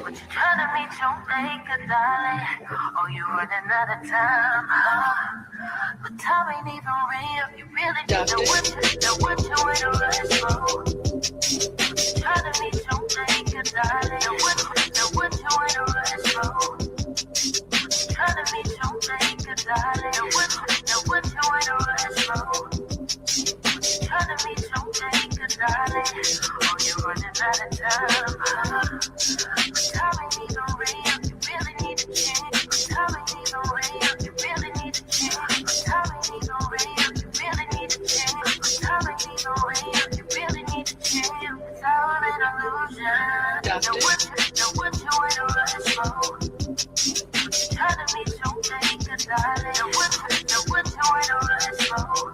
But you trying to meet your maker, darling. Oh, you running out of time, huh? But time ain't even real. You really don't know what you in a rush for. Trying to meet your maker, darling. Know what you in a rush for. Trying to meet your maker, darling. Know what you in a rush for. Trying to meet your maker, darling. Oh, you running out of time, huh? Time ain't even real, you really need to change. Time ain't even real, you really need to change. Time ain't even real, you really need to change. Time ain't even real, you really need to change. It's all an illusion. Know what you in a rush for. Trying to meet your maker, darling. Know what you in a rush for.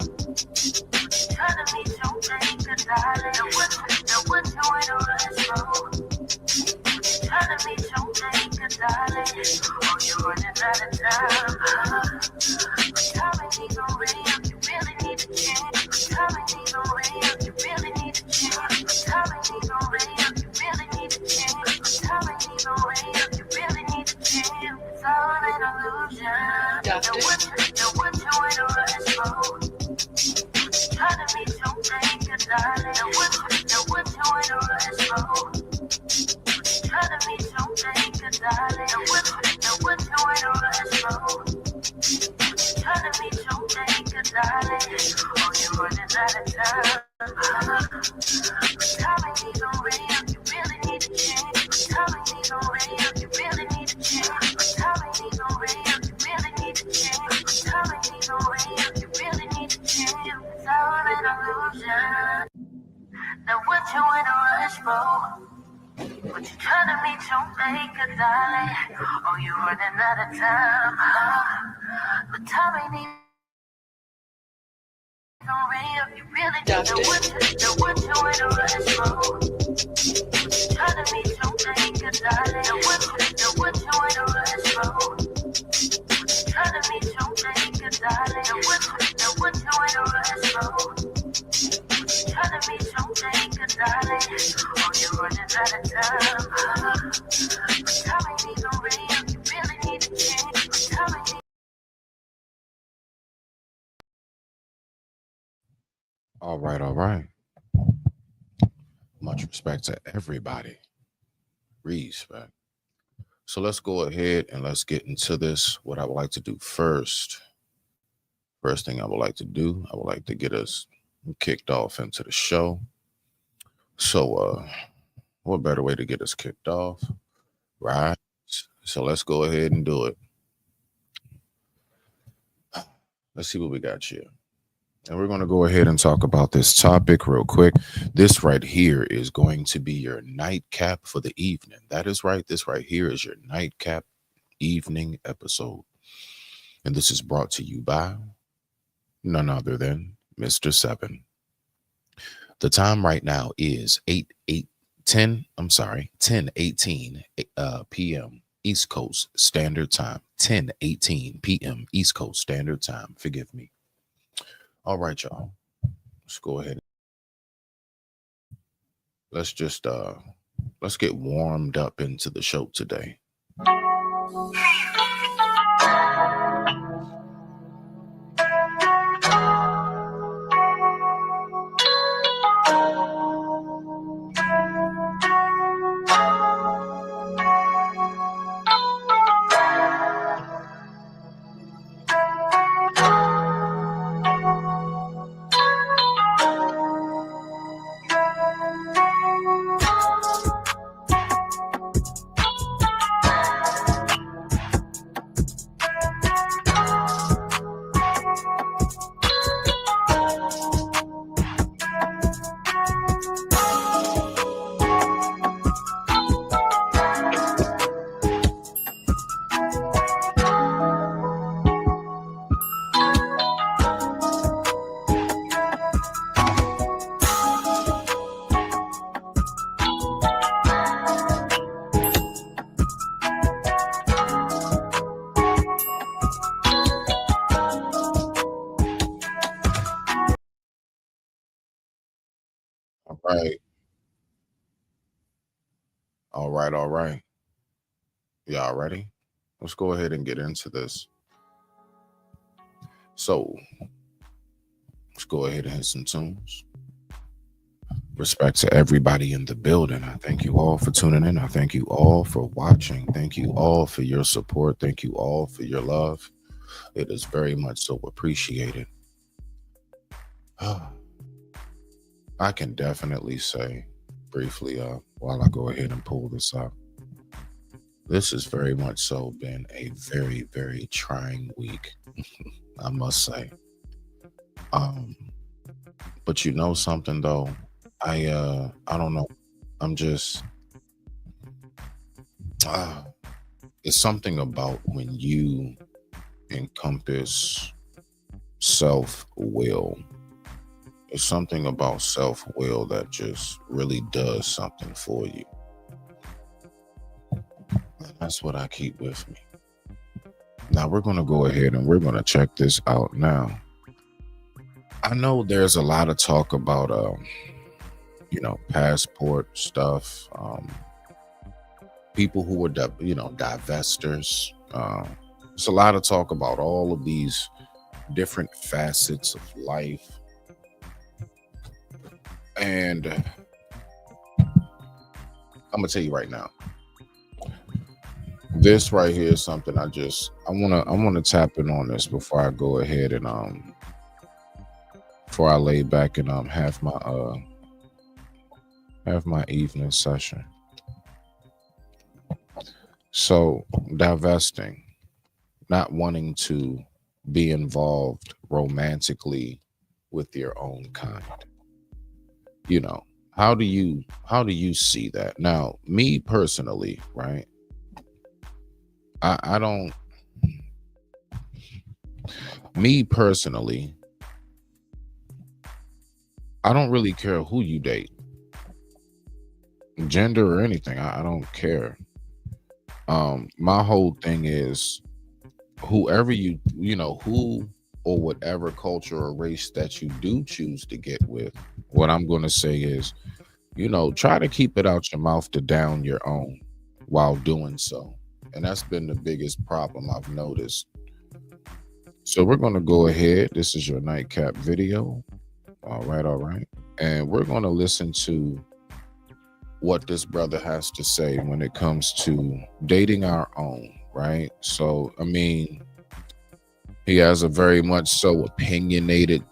Trying to meet your maker, darling. Know what you in a rush for. Trying to meet your maker, darling. Oh, you're running out of time, huh? Time ain't even real, you really need to change. Time ain't even real, you really need to change. Time ain't even real, you really need to change. Time ain't even real, you really need to change. It's all an illusion. Know what you in a rush for. Trying to meet your maker, darling. Know what you in a rush for. Trying to meet your maker, darling. Know what you in a rush for. Trying to meet your maker, darling. Oh, you're running out of time. Time ain't even real, you really need to change. Time ain't even real, you really need to change. Time ain't even real, you really need to change. Time ain't even real, you really need to change. It's all an illusion. Now what you in a rush for? But you trying to meet your maker, darling. Oh, you running out of time, huh? But time ain't even real. You really don't know what you in a rush for. Trying to meet your maker, darling. Know what you in a rush for. Trying to meet your maker, darling. Know what you in a rush for. Trying to meet your maker, darling. Oh, you're running out of time, huh? Time ain't even real, you really need to change. Time ain't All right, all right. Much respect to everybody. Respect. So let's go ahead and let's get into this. What I would like to do first thing I would like to do, I would like to get us kicked off into the show. So, what better way to get us kicked off, right? So let's go ahead and do it. Let's see what we got here. And we're going to go ahead and talk about this topic real quick. This right here is going to be your nightcap for the evening. That is right. This right here is your nightcap evening episode. And this is brought to you by none other than Mr. Seven. The time right now is 10:18 p.m. East Coast Standard Time. 10:18 p.m. East Coast Standard Time. Forgive me. All right, y'all. Let's go ahead. Let's just let's get warmed up into the show today. All right. All right. All right. Y'all ready? Let's go ahead and get into this. So let's go ahead and hit some tunes. Respect to everybody in the building. I thank you all for tuning in. I thank you all for watching. Thank you all for your support. Thank you all for your love. It is very much so appreciated. I can definitely say briefly, while I go ahead and pull this up, this has very much so been a very, very trying week, I must say. But you know something though, I don't know. I'm just it's something about when you encompass self-will. It's something about self-will that just really does something for you. And that's what I keep with me. Now we're going to go ahead and we're going to check this out now. I know there's a lot of talk about passport stuff, people who are divestors. There's a lot of talk about all of these different facets of life. And I'm gonna tell you right now, this right here is something I want to tap in on this before I go ahead and before I lay back and have my evening session. So divesting, not wanting to be involved romantically with your own kind. How do you see that? Now, me personally, right? I don't me personally, I don't really care who you date, gender or anything. I don't care. My whole thing is whoever who or whatever culture or race that you do choose to get with, what I'm going to say is, try to keep it out your mouth to down your own while doing so. And that's been the biggest problem I've noticed. So we're going to go ahead. This is your nightcap video. All right. And we're going to listen to what this brother has to say when it comes to dating our own, right? So, I mean, he has a very much so opinionated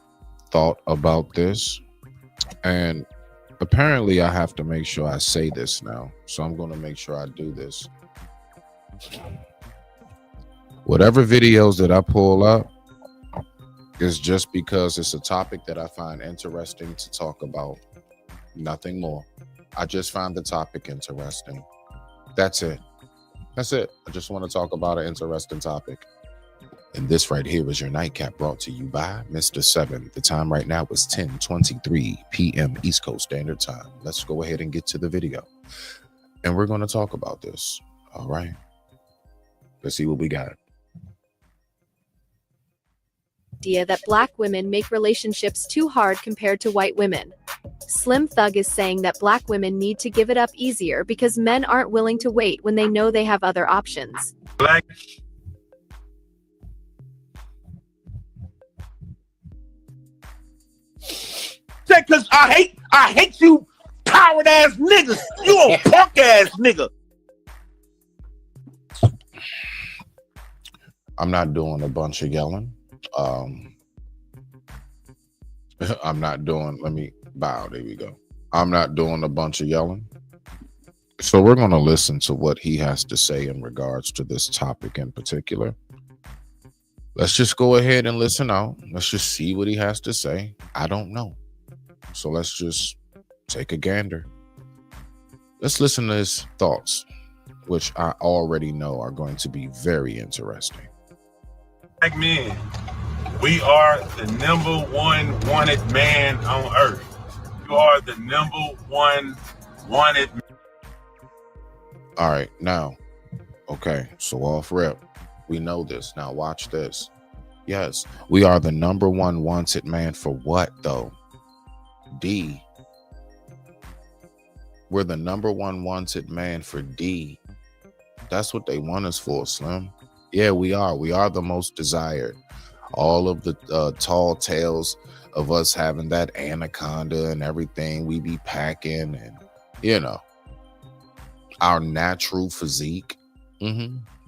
thought about this. And apparently I have to make sure I say this now. So I'm going to make sure I do this. Whatever videos that I pull up is just because it's a topic that I find interesting to talk about. Nothing more. I just find the topic interesting. That's it. I just want to talk about an interesting topic. And this right here is your nightcap, brought to you by Mr. 7. The time right now is 10:23 p.m. East Coast Standard Time. Let's go ahead and get to the video. And we're going to talk about this. All right. Let's see what we got. Idea that black women make relationships too hard compared to white women. Slim Thug is saying that black women need to give it up easier because men aren't willing to wait when they know they have other options. Black. Because I hate you coward ass niggas. You a punk ass nigga. I'm not doing a bunch of yelling. I'm not doing, let me bow, there we go. I'm not doing a bunch of yelling. So we're going to listen to what he has to say in regards to this topic in particular. Let's just go ahead and listen out. Let's just see what he has to say. I don't know. So let's just take a gander. Let's listen to his thoughts, which I already know are going to be very interesting. Black men, we are the number one wanted man on earth. You are the number one wanted. All right, now, okay, so off rip, we know this. Now watch this. Yes, we are the number one wanted man for what though? D. We're the number one wanted man for D. That's what they want us for, Slim. Yeah, we are. We are the most desired. All of the tall tales of us having that anaconda and everything we be packing, and you know, our natural physique.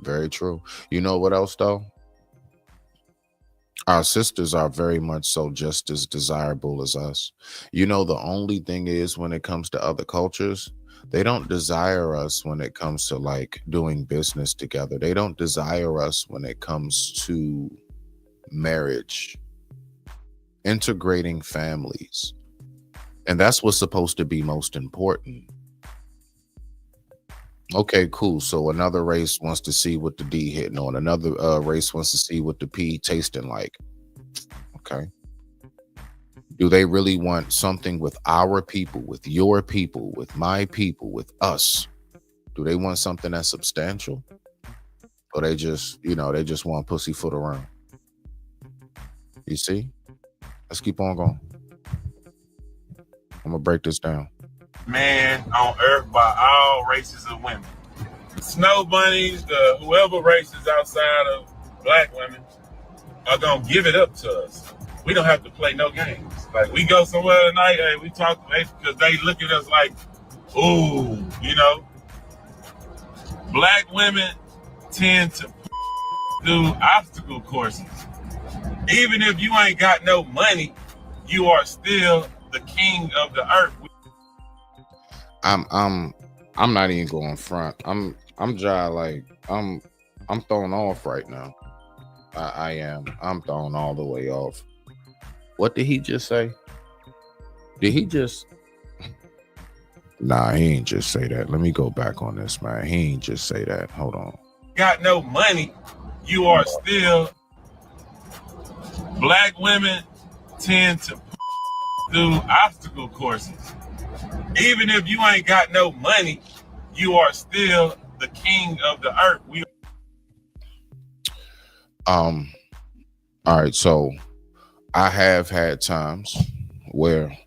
Very true. You know what else though? Our sisters are very much so just as desirable as us. You know, the only thing is when it comes to other cultures, they don't desire us when it comes to like doing business together. They don't desire us when it comes to marriage, integrating families. And that's what's supposed to be most important. Okay, cool. So another race wants to see what the D hitting on. Another race wants to see what the P tasting like. Okay. Do they really want something with our people, with your people, with my people, with us? Do they want something that's substantial? Or they just, they just want pussyfoot around? You see? Let's keep on going. I'm going to break this down. Man on earth by all races of women. The snow bunnies, the whoever races outside of black women are gonna give it up to us. We don't have to play no games. Like we go somewhere tonight, hey, we talk because they look at us like, ooh, Black women tend to do obstacle courses. Even if you ain't got no money, you are still the king of the earth. I'm not even going front. I'm thrown off right now. I am. I'm thrown all the way off. What did he just say? Did he just? Nah, he ain't just say that. Let me go back on this, man. He ain't just say that. Hold on. Got no money, you are still. Black women tend to do obstacle courses. Even if you ain't got no money, you are still the king of the earth. All right, so I have had times where in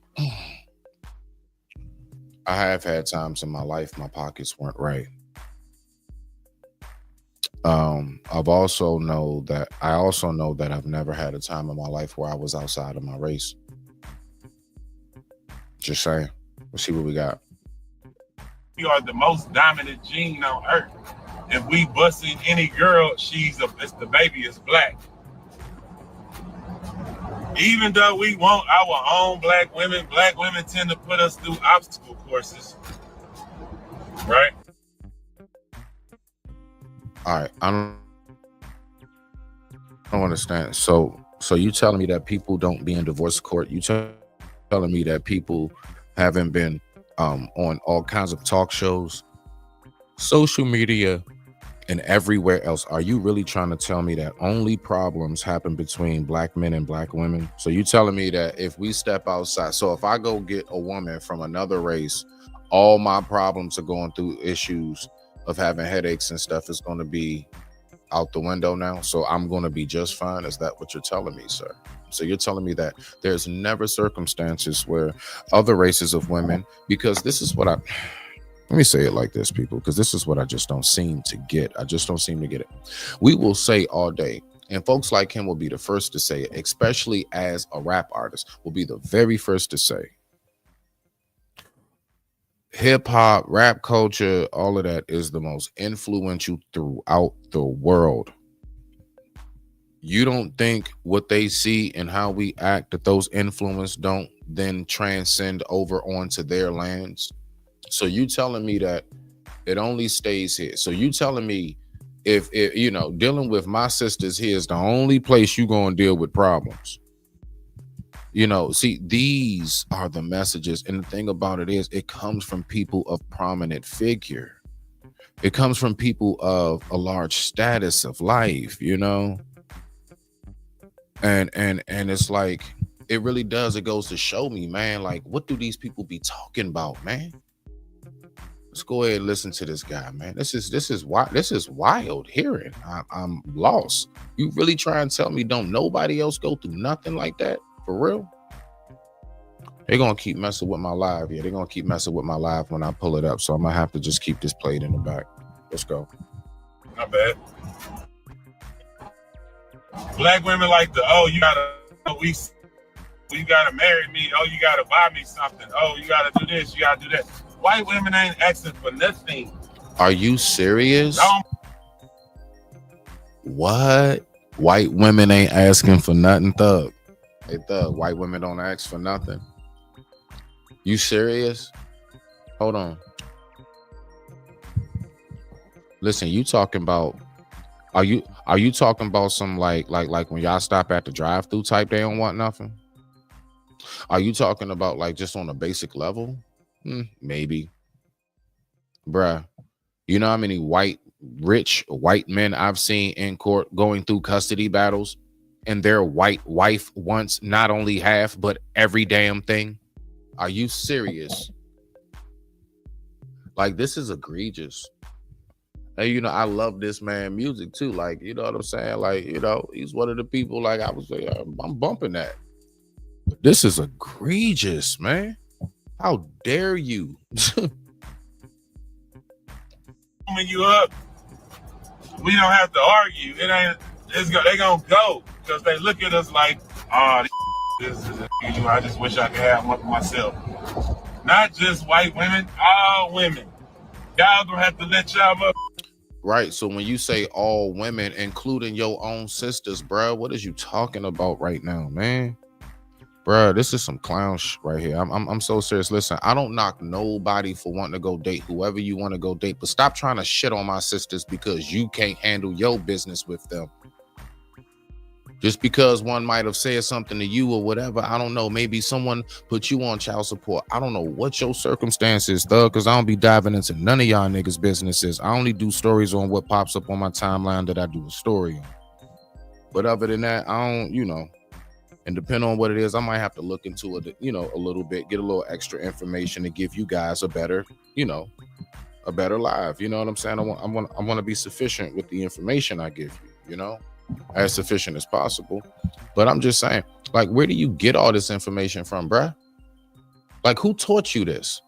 my life my pockets weren't right. I also know that I've never had a time in my life where I was outside of my race. Just saying. Let's see what we got. We are the most dominant gene on earth. If we busting any girl, it's the baby is black. Even though we want our own black women tend to put us through obstacle courses. Right? All right. I don't understand. So you telling me that people don't be in divorce court? You telling me that people haven't been on all kinds of talk shows, social media, and everywhere else? Are you really trying to tell me that only problems happen between black men and black women? So you telling me that if we step outside, so if I go get a woman from another race, all my problems are going through issues of having headaches and stuff is going to be out the window now? So I'm going to be just fine? Is that what you're telling me, sir? So you're telling me that there's never circumstances where other races of women, because this is what let me say it like this, people, because this is what I just don't seem to get. I just don't seem to get it. We will say all day, and folks like him will be the first to say it, especially as a rap artist, will be the very first to say hip hop, rap culture, all of that is the most influential throughout the world. You don't think what they see and how we act, that those influence don't then transcend over onto their lands? So you telling me that it only stays here? So you telling me if dealing with my sisters here is the only place you gonna deal with problems? See, these are the messages. And the thing about it is, it comes from people of prominent figure. It comes from people of a large status of life, And it's like, it really does. It goes to show me, man, like, what do these people be talking about, man? Let's go ahead and listen to this guy, man. This is wild hearing. I'm lost. You really try and tell me don't nobody else go through nothing like that? For real? They're gonna keep messing with my live. Yeah, they're gonna keep messing with my live when I pull it up. So I'm gonna have to just keep this played in the back. Let's go. My bad. Black women like you gotta marry me. Oh, you gotta buy me something. Oh, you gotta do this. You gotta do that. White women ain't asking for nothing. Are you serious? No. What? White women ain't asking for nothing, Thug. Hey, Thug, white women don't ask for nothing. You serious? Hold on. Listen, you talking about, are you talking about some like when y'all stop at the drive-thru type, they don't want nothing? Are you talking about like just on a basic level? Maybe. Bruh, you know how many rich white men I've seen in court going through custody battles and their white wife wants not only half, but every damn thing? Are you serious? Like, this is egregious. And, you know, I love this man music too. Like, you know what I'm saying? Like, you know, he's one of the people, like, I was like, I'm bumping that. But this is egregious, man. How dare you? When you up, we don't have to argue. They gonna go because they look at us like, this is I just wish I could have one for myself. Not just white women, all women. Y'all gonna have to let y'all up. Right. So when you say all women, including your own sisters, bro, what is you talking about right now, man? Bro, this is some clown shit right here. I'm so serious. Listen, I don't knock nobody for wanting to go date whoever you want to go date, but stop trying to shit on my sisters because you can't handle your business with them. Just because one might have said something to you or whatever, I don't know. Maybe someone put you on child support. I don't know what your circumstances, Thug, because I don't be diving into none of y'all niggas' businesses. I only do stories on what pops up on my timeline that I do a story on. But other than that, I don't, you know. And depending on what it is, I might have to look into it, you know, a little bit, get a little extra information to give you guys a better, you know, a better life. You know what I'm saying? I want to be sufficient with the information I give you, you know, as sufficient as possible. But I'm just saying, like, where do you get all this information from, bruh? Like, who taught you this?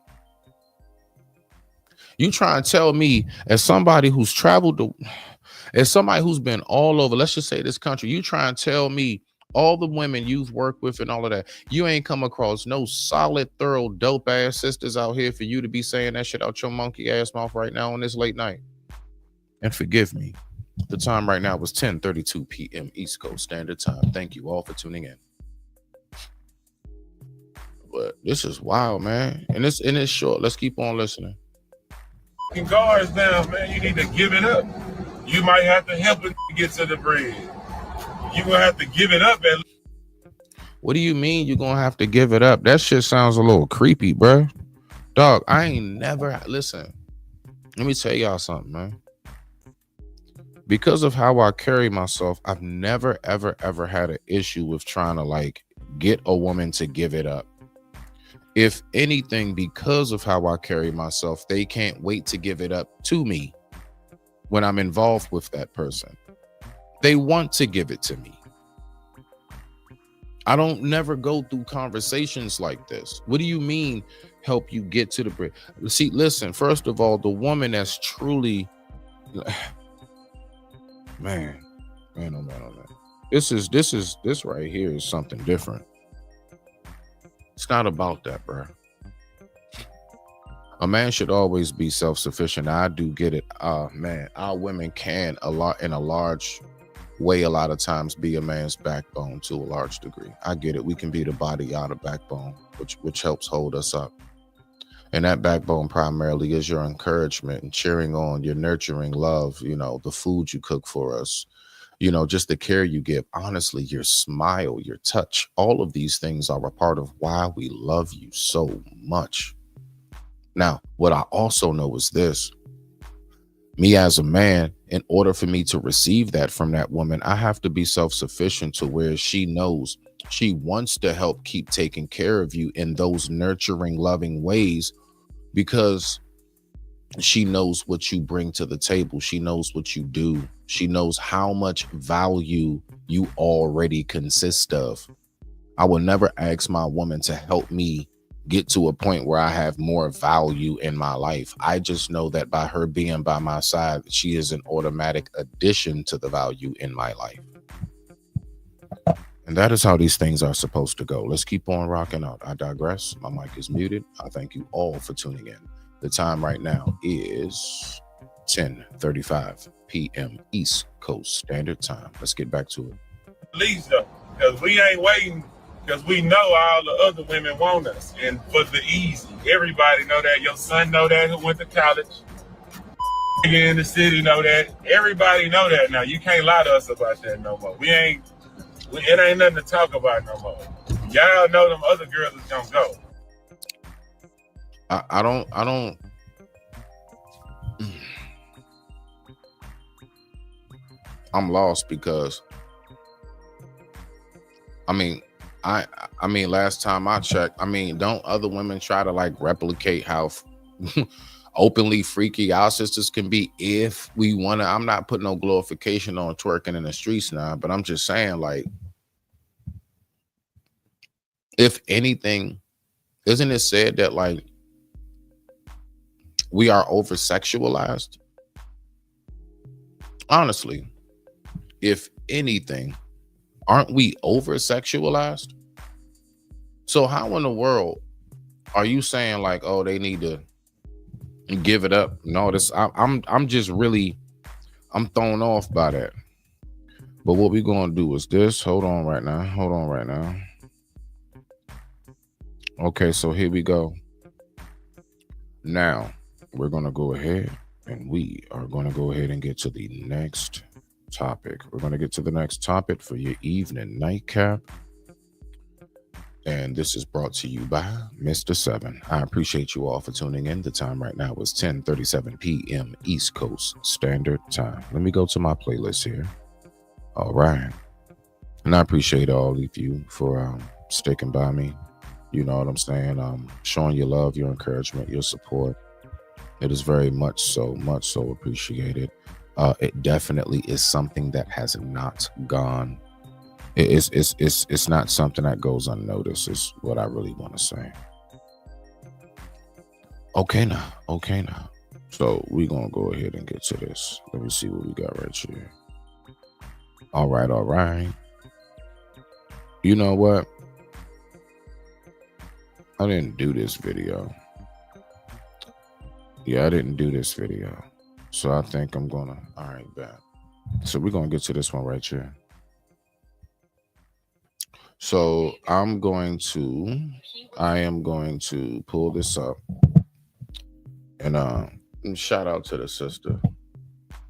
You try and tell me, as somebody who's traveled, as somebody who's been all over, let's just say this country, you try and tell me all the women you've worked with and all of that, you ain't come across no solid, thorough, dope ass sisters out here for you to be saying that shit out your monkey ass mouth right now on this late night. And forgive me, the time right now was 10:32 p.m. East Coast Standard Time. Thank you all for tuning in. But this is wild, man. And it's short. Let's keep on listening. Guards down, man. You need to give it up. You might have to help it get to the bread. You're gonna have to give it up. What do you mean you're gonna have to give it up? That shit sounds a little creepy, bro. Dog, I ain't never, listen, let me tell y'all something, man. Because of how I carry myself, I've never, ever had an issue with trying to like get a woman to give it up. If anything, because of how I carry myself, they can't wait to give it up to me when I'm involved with that person. They want to give it to me. I don't never go through conversations like this. What do you mean help you get to the bread? See, listen, first of all, the woman that's truly, man. This right here is something different. It's not about that, bro. A man should always be self-sufficient. I do get it. Man, our women can in a large way, a lot of times be a man's backbone to a large degree. I get it. We can be the body out of backbone, which helps hold us up. And that backbone primarily is your encouragement and cheering on, your nurturing love, you know, the food you cook for us, you know, just the care you give. Honestly, your smile, your touch, all of these things are a part of why we love you so much. Now, what I also know is this. Me as a man, in order for me to receive that from that woman, I have to be self-sufficient to where she knows she wants to help keep taking care of you in those nurturing, loving ways, because she knows what you bring to the table. She knows what you do. She knows how much value you already consist of. I will never ask my woman to help me get to a point where I have more value in my life. I just know that by her being by my side, she is an automatic addition to the value in my life. And that is how these things are supposed to go. Let's keep on rocking out. I digress. My mic is muted. I thank you all for tuning in. The time right now is 10:35 p.m. East Coast Standard Time. Let's get back to it. Lisa, because we ain't waiting, because we know all the other women want us. And for the easy, everybody know that. Your son know that, who went to college. In the city know that. Everybody know that now. You can't lie to us about that no more. It ain't nothing to talk about no more. Y'all know them other girls is gonna go. I don't I'm lost because I mean last time I checked, don't other women try to like replicate how openly freaky our sisters can be if we want to? I'm not putting no glorification on twerking in the streets now, but I'm just saying, like, if anything, isn't it said that like we are over sexualized? Honestly, if anything, aren't we over sexualized? So how in the world are you saying like, oh, they need to give it up? No, I'm just really, I'm thrown off by that. But what we're gonna do is this. Hold on right now. Okay, so here we go. Now we're gonna go ahead and we are gonna go ahead and get to the next topic. We're gonna get to the next topic for your evening nightcap. And this is brought to you by Mr. 7. I appreciate you all for tuning in. The time right now is 10:37 p.m. East Coast Standard Time. Let me go to my playlist here. All right. And I appreciate all of you for sticking by me. You know what I'm saying? Showing your love, your encouragement, your support. It is very much so appreciated. It definitely is something that has not gone. It's not something that goes unnoticed, is what I really want to say. Okay now. So we're going to go ahead and get to this. Let me see what we got right here. All right. You know what? I didn't do this video. Yeah, I didn't do this video. So I think I'm going to, all right, bet. So we're going to get to this one right here. So I am going to pull this up and shout out to the sister.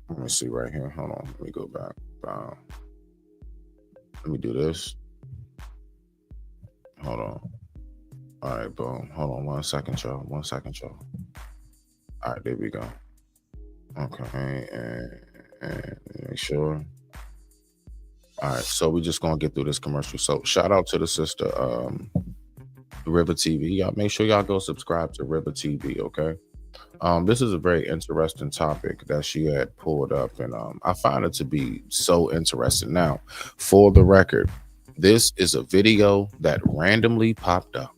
Let me see right here. Hold on. Let me go back. Let me do this. Hold on. All right, boom. Hold on 1 second, y'all. All right, there we go. Okay, and make sure. All right, so we're just gonna get through this commercial. So shout out to the sister, River TV. Y'all make sure y'all go subscribe to River TV, okay? This is a very interesting topic that she had pulled up, and I find it to be so interesting. Now, for the record, this is a video that randomly popped up.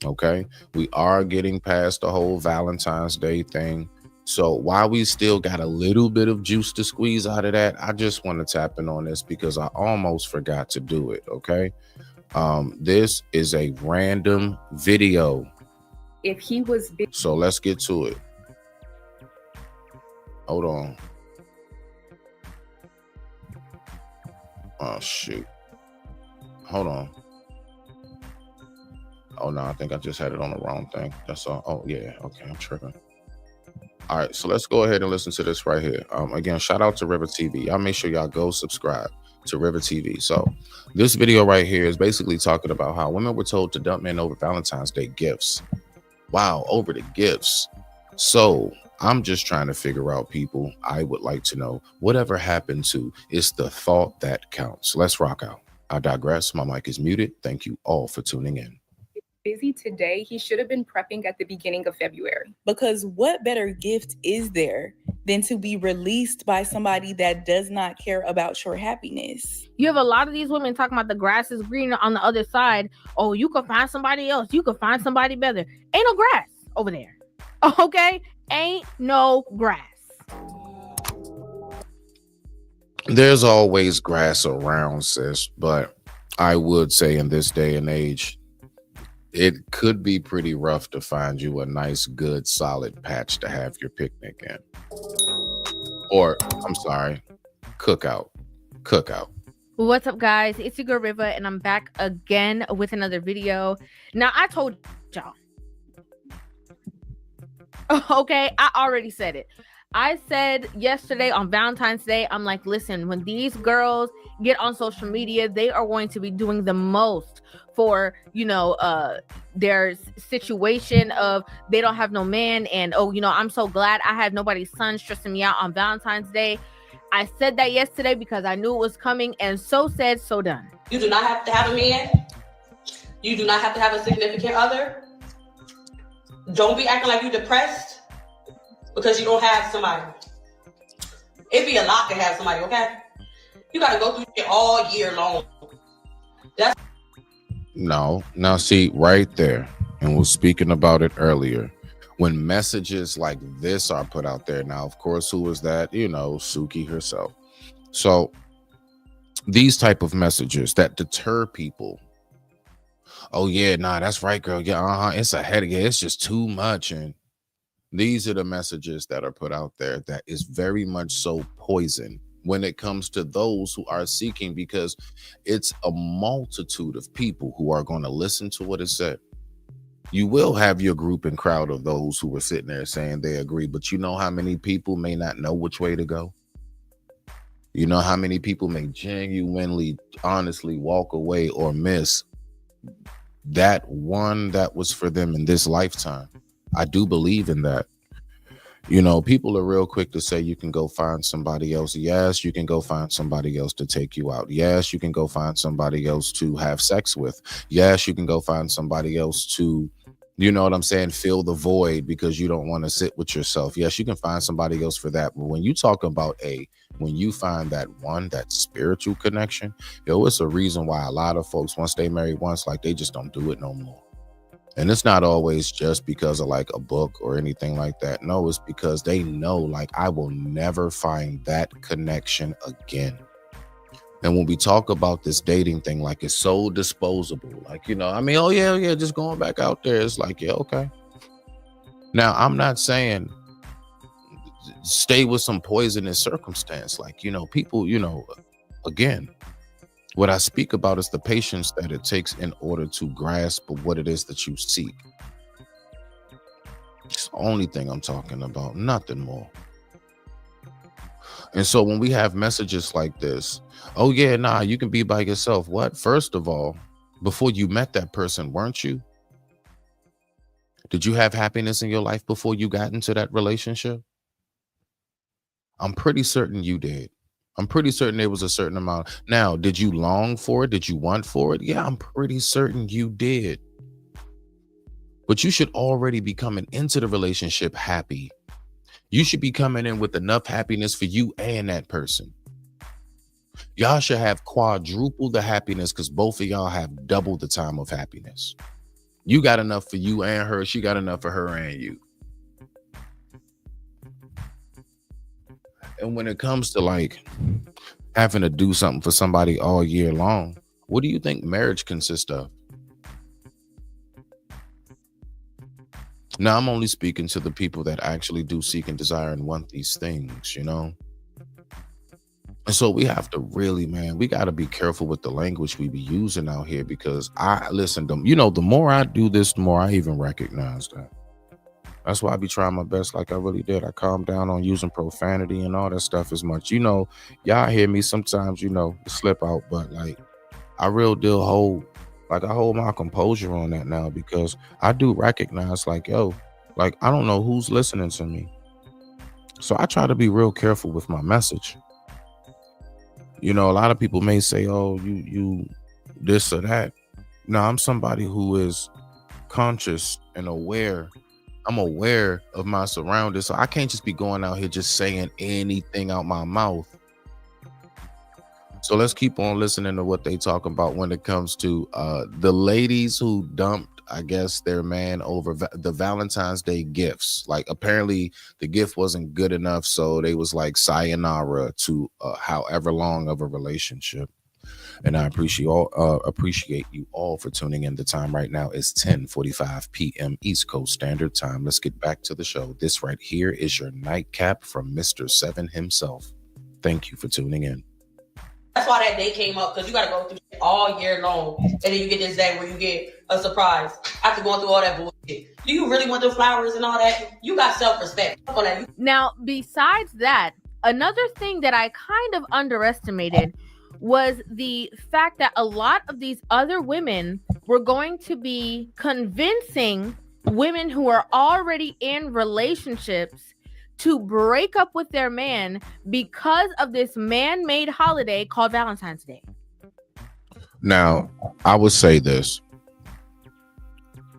Okay, we are getting past the whole Valentine's Day thing. So while we still got a little bit of juice to squeeze out of that, I just want to tap in on this because I almost forgot to do it. Okay. This is a random video. If he was big. So let's get to it. Hold on. Oh, shoot. Hold on. Oh, no, I think I just had it on the wrong thing. That's all. Oh, yeah. Okay, I'm tripping. All right, so let's go ahead and listen to this right here. Again, shout out to River TV. Y'all make sure y'all go subscribe to River TV. So this video right here is basically talking about how women were told to dump men over Valentine's Day gifts. Wow, over the gifts. So I'm just trying to figure out, people, I would like to know whatever happened to it's the thought that counts. Let's rock out. I digress. My mic is muted. Thank you all for tuning in. Busy today, he should have been prepping at the beginning of February. Because what better gift is there than to be released by somebody that does not care about your happiness. You have a lot of these women talking about the grass is greener on the other side. Oh, you can find somebody else. You can find somebody better. Ain't no grass over there. Okay? Ain't no grass. There's always grass around, sis, but I would say in this day and age, it could be pretty rough to find you a nice, good, solid patch to have your picnic in. Or, I'm sorry, cookout. What's up, guys? It's your girl Riva, and I'm back again with another video. Now, I told y'all. Okay, I already said it. I said yesterday on Valentine's Day, I'm like, listen, when these girls get on social media, they are going to be doing the most for, their situation of they don't have no man. And, I'm so glad I had nobody's son stressing me out on Valentine's Day. I said that yesterday because I knew it was coming, and so said, so done. You do not have to have a man. You do not have to have a significant other. Don't be acting like you're depressed because you don't have somebody. It'd be a lot to have somebody, okay? You got to go through it all year long. No. Now, see, right there, and we're speaking about it earlier, when messages like this are put out there, now, of course, who is that? Suki herself. So these type of messages that deter people. Oh, yeah, nah, that's right, girl. Yeah, it's a headache. Yeah, it's just too much. And these are the messages that are put out there that is very much so poison when it comes to those who are seeking, because it's a multitude of people who are going to listen to what is said. You will have your group and crowd of those who are sitting there saying they agree, but you know how many people may not know which way to go? You know how many people may genuinely, honestly walk away or miss that one that was for them in this lifetime? I do believe in that. People are real quick to say you can go find somebody else. Yes, you can go find somebody else to take you out. Yes, you can go find somebody else to have sex with. Yes, you can go find somebody else to, fill the void because you don't want to sit with yourself. Yes, you can find somebody else for that. But when you talk about when you find that spiritual connection, it's a reason why a lot of folks, once they marry once, like they just don't do it no more. And it's not always just because of like a book or anything like that. No, it's because they know, like, I will never find that connection again. And when we talk about this dating thing, like, it's so disposable. Like, oh, yeah, just going back out there. It's like, yeah, okay. Now, I'm not saying stay with some poisonous circumstance. Like, people, again, what I speak about is the patience that it takes in order to grasp what it is that you seek. It's the only thing I'm talking about, nothing more. And so when we have messages like this, oh yeah, nah, you can be by yourself. What? First of all, before you met that person, weren't you? Did you have happiness in your life before you got into that relationship? I'm pretty certain you did. I'm pretty certain there was a certain amount. Now, did you long for it? Did you want for it? Yeah, I'm pretty certain you did. But you should already be coming into the relationship happy. You should be coming in with enough happiness for you and that person. Y'all should have quadruple the happiness because both of y'all have double the time of happiness. You got enough for you and her. She got enough for her and you. And when it comes to like having to do something for somebody all year long, what do you think marriage consists of? Now, I'm only speaking to the people that actually do seek and desire and want these things, And so we have to really, we got to be careful with the language we be using out here, because the more I do this, the more I even recognize that. That's why I be trying my best, like I really did. I calm down on using profanity and all that stuff as much. Y'all hear me sometimes, slip out, but like I real deal hold my composure on that now, because I do recognize like, yo, like I don't know who's listening to me. So I try to be real careful with my message. A lot of people may say, oh, you this or that. No, I'm somebody who is conscious and aware I'm aware of my surroundings, so I can't just be going out here just saying anything out my mouth. So let's keep on listening to what they talk about when it comes to the ladies who dumped, I guess, their man over the Valentine's Day gifts. Like apparently the gift wasn't good enough, so they was like sayonara to however long of a relationship. And I appreciate you all for tuning in. The time right now is 10:45 p.m. East Coast Standard Time. Let's get back to the show. This right here is your nightcap from Mr. Seven himself. Thank you for tuning in. That's why that day came up, because you got to go through shit all year long, and then you get this day where you get a surprise after going through all that bullshit. Do you really want the flowers and all that? You got self-respect. Now, besides that, another thing that I kind of underestimated was the fact that a lot of these other women were going to be convincing women who are already in relationships to break up with their man because of this man-made holiday called Valentine's Day. Now, I would say this.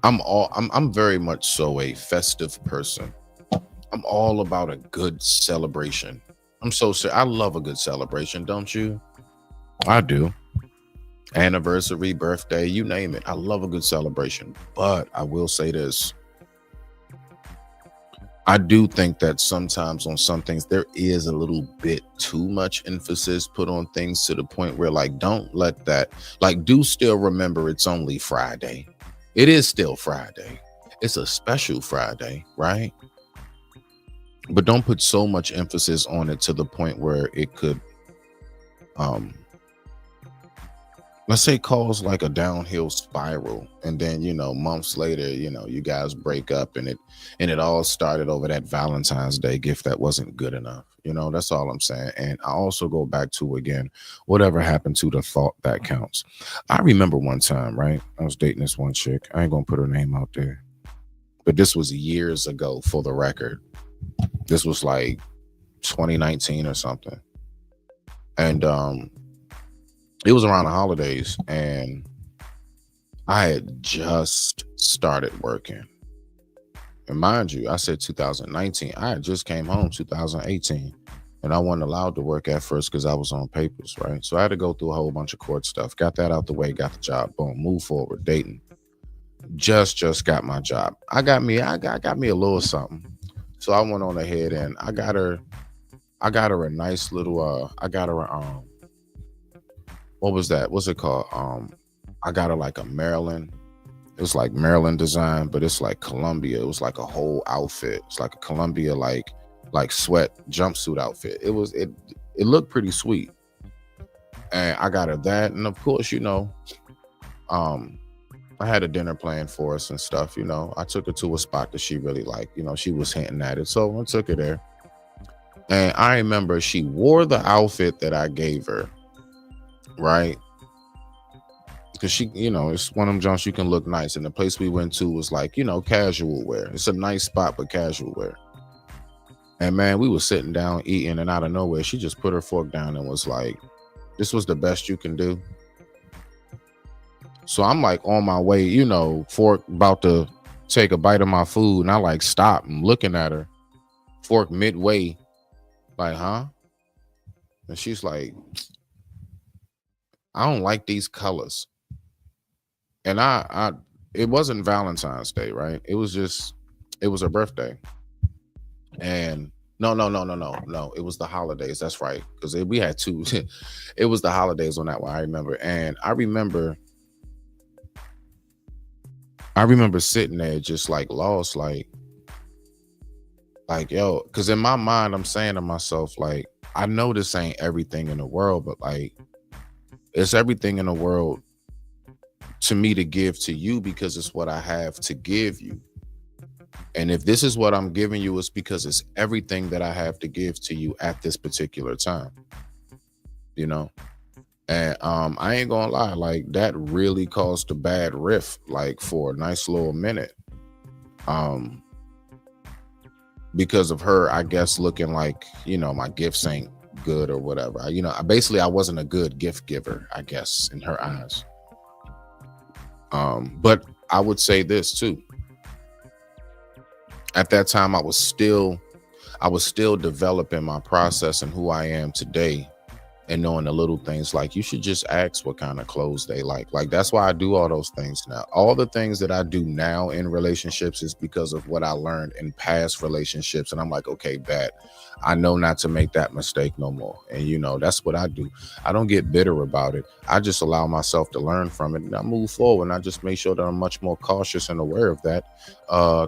I'm very much so a festive person. I'm all about a good celebration. I love a good celebration, don't you? I do. Anniversary, birthday, you name it. I love a good celebration. But I will say this. I do think that sometimes on some things there is a little bit too much emphasis put on things to the point where, like, don't let that, like, do still remember it's only Friday. It is still Friday. It's a special Friday, right? But don't put so much emphasis on it to the point where it could, let's say, cause like a downhill spiral, and then, you know, months later, you know, you guys break up, and it all started over that Valentine's Day gift that wasn't good enough. You know, that's all I'm saying. And I also go back to, again, whatever happened to the thought that counts. I remember one time, right? I was dating this one chick. I ain't gonna put her name out there, but this was years ago, for the record. This was like 2019 or something. And it was around the holidays, and I had just started working. And mind you, I said 2019. I had just came home 2018, and I wasn't allowed to work at first because I was on papers, right? So I had to go through a whole bunch of court stuff. Got that out the way, got the job, boom, move forward, dating. Just got my job. I got me a little something. So I went on ahead and I got her a nice little what was that? What's it called? I got her like a Maryland. It was like Maryland design, but it's like Columbia. It was like a whole outfit. It's like a Columbia like sweat jumpsuit outfit. It looked pretty sweet. And I got her that, and of course, you know, I had a dinner planned for us and stuff, you know. I took her to a spot that she really liked. You know, she was hinting at it. So I took her there. And I remember she wore the outfit that I gave her, right? Because she, you know, it's one of them jumps you can look nice. And the place we went to was like, you know, casual wear. It's a nice spot, but casual wear. And man, we were sitting down eating, and out of nowhere, she just put her fork down and was like, "This was the best you can do." So I'm like on my way, you know, fork about to take a bite of my food, and I like stop and looking at her, fork midway, like, huh? And she's like, "I don't like these colors." And it wasn't Valentine's Day, right? It was her birthday. And no, it was the holidays. That's right. Because we had two. It was the holidays on that one, I remember. And I remember sitting there just like lost, like, yo, because in my mind, I'm saying to myself, like, I know this ain't everything in the world, but like, it's everything in the world to me to give to you because it's what I have to give you. And if this is what I'm giving you, it's because it's everything that I have to give to you at this particular time, you know? And I ain't gonna lie, like, that really caused a bad riff, like, for a nice little minute. Because of her, I guess, looking like, you know, my gifts ain't good or whatever. I wasn't a good gift giver, I guess, in her eyes. But I would say this too. At that time, I was still developing my process and who I am today, and knowing the little things like you should just ask what kind of clothes they like. Like, that's why I do all those things now. All the things that I do now in relationships is because of what I learned in past relationships. And I'm like, okay, bad. I know not to make that mistake no more. And, you know, that's what I do. I don't get bitter about it. I just allow myself to learn from it, and I move forward. And I just make sure that I'm much more cautious and aware of that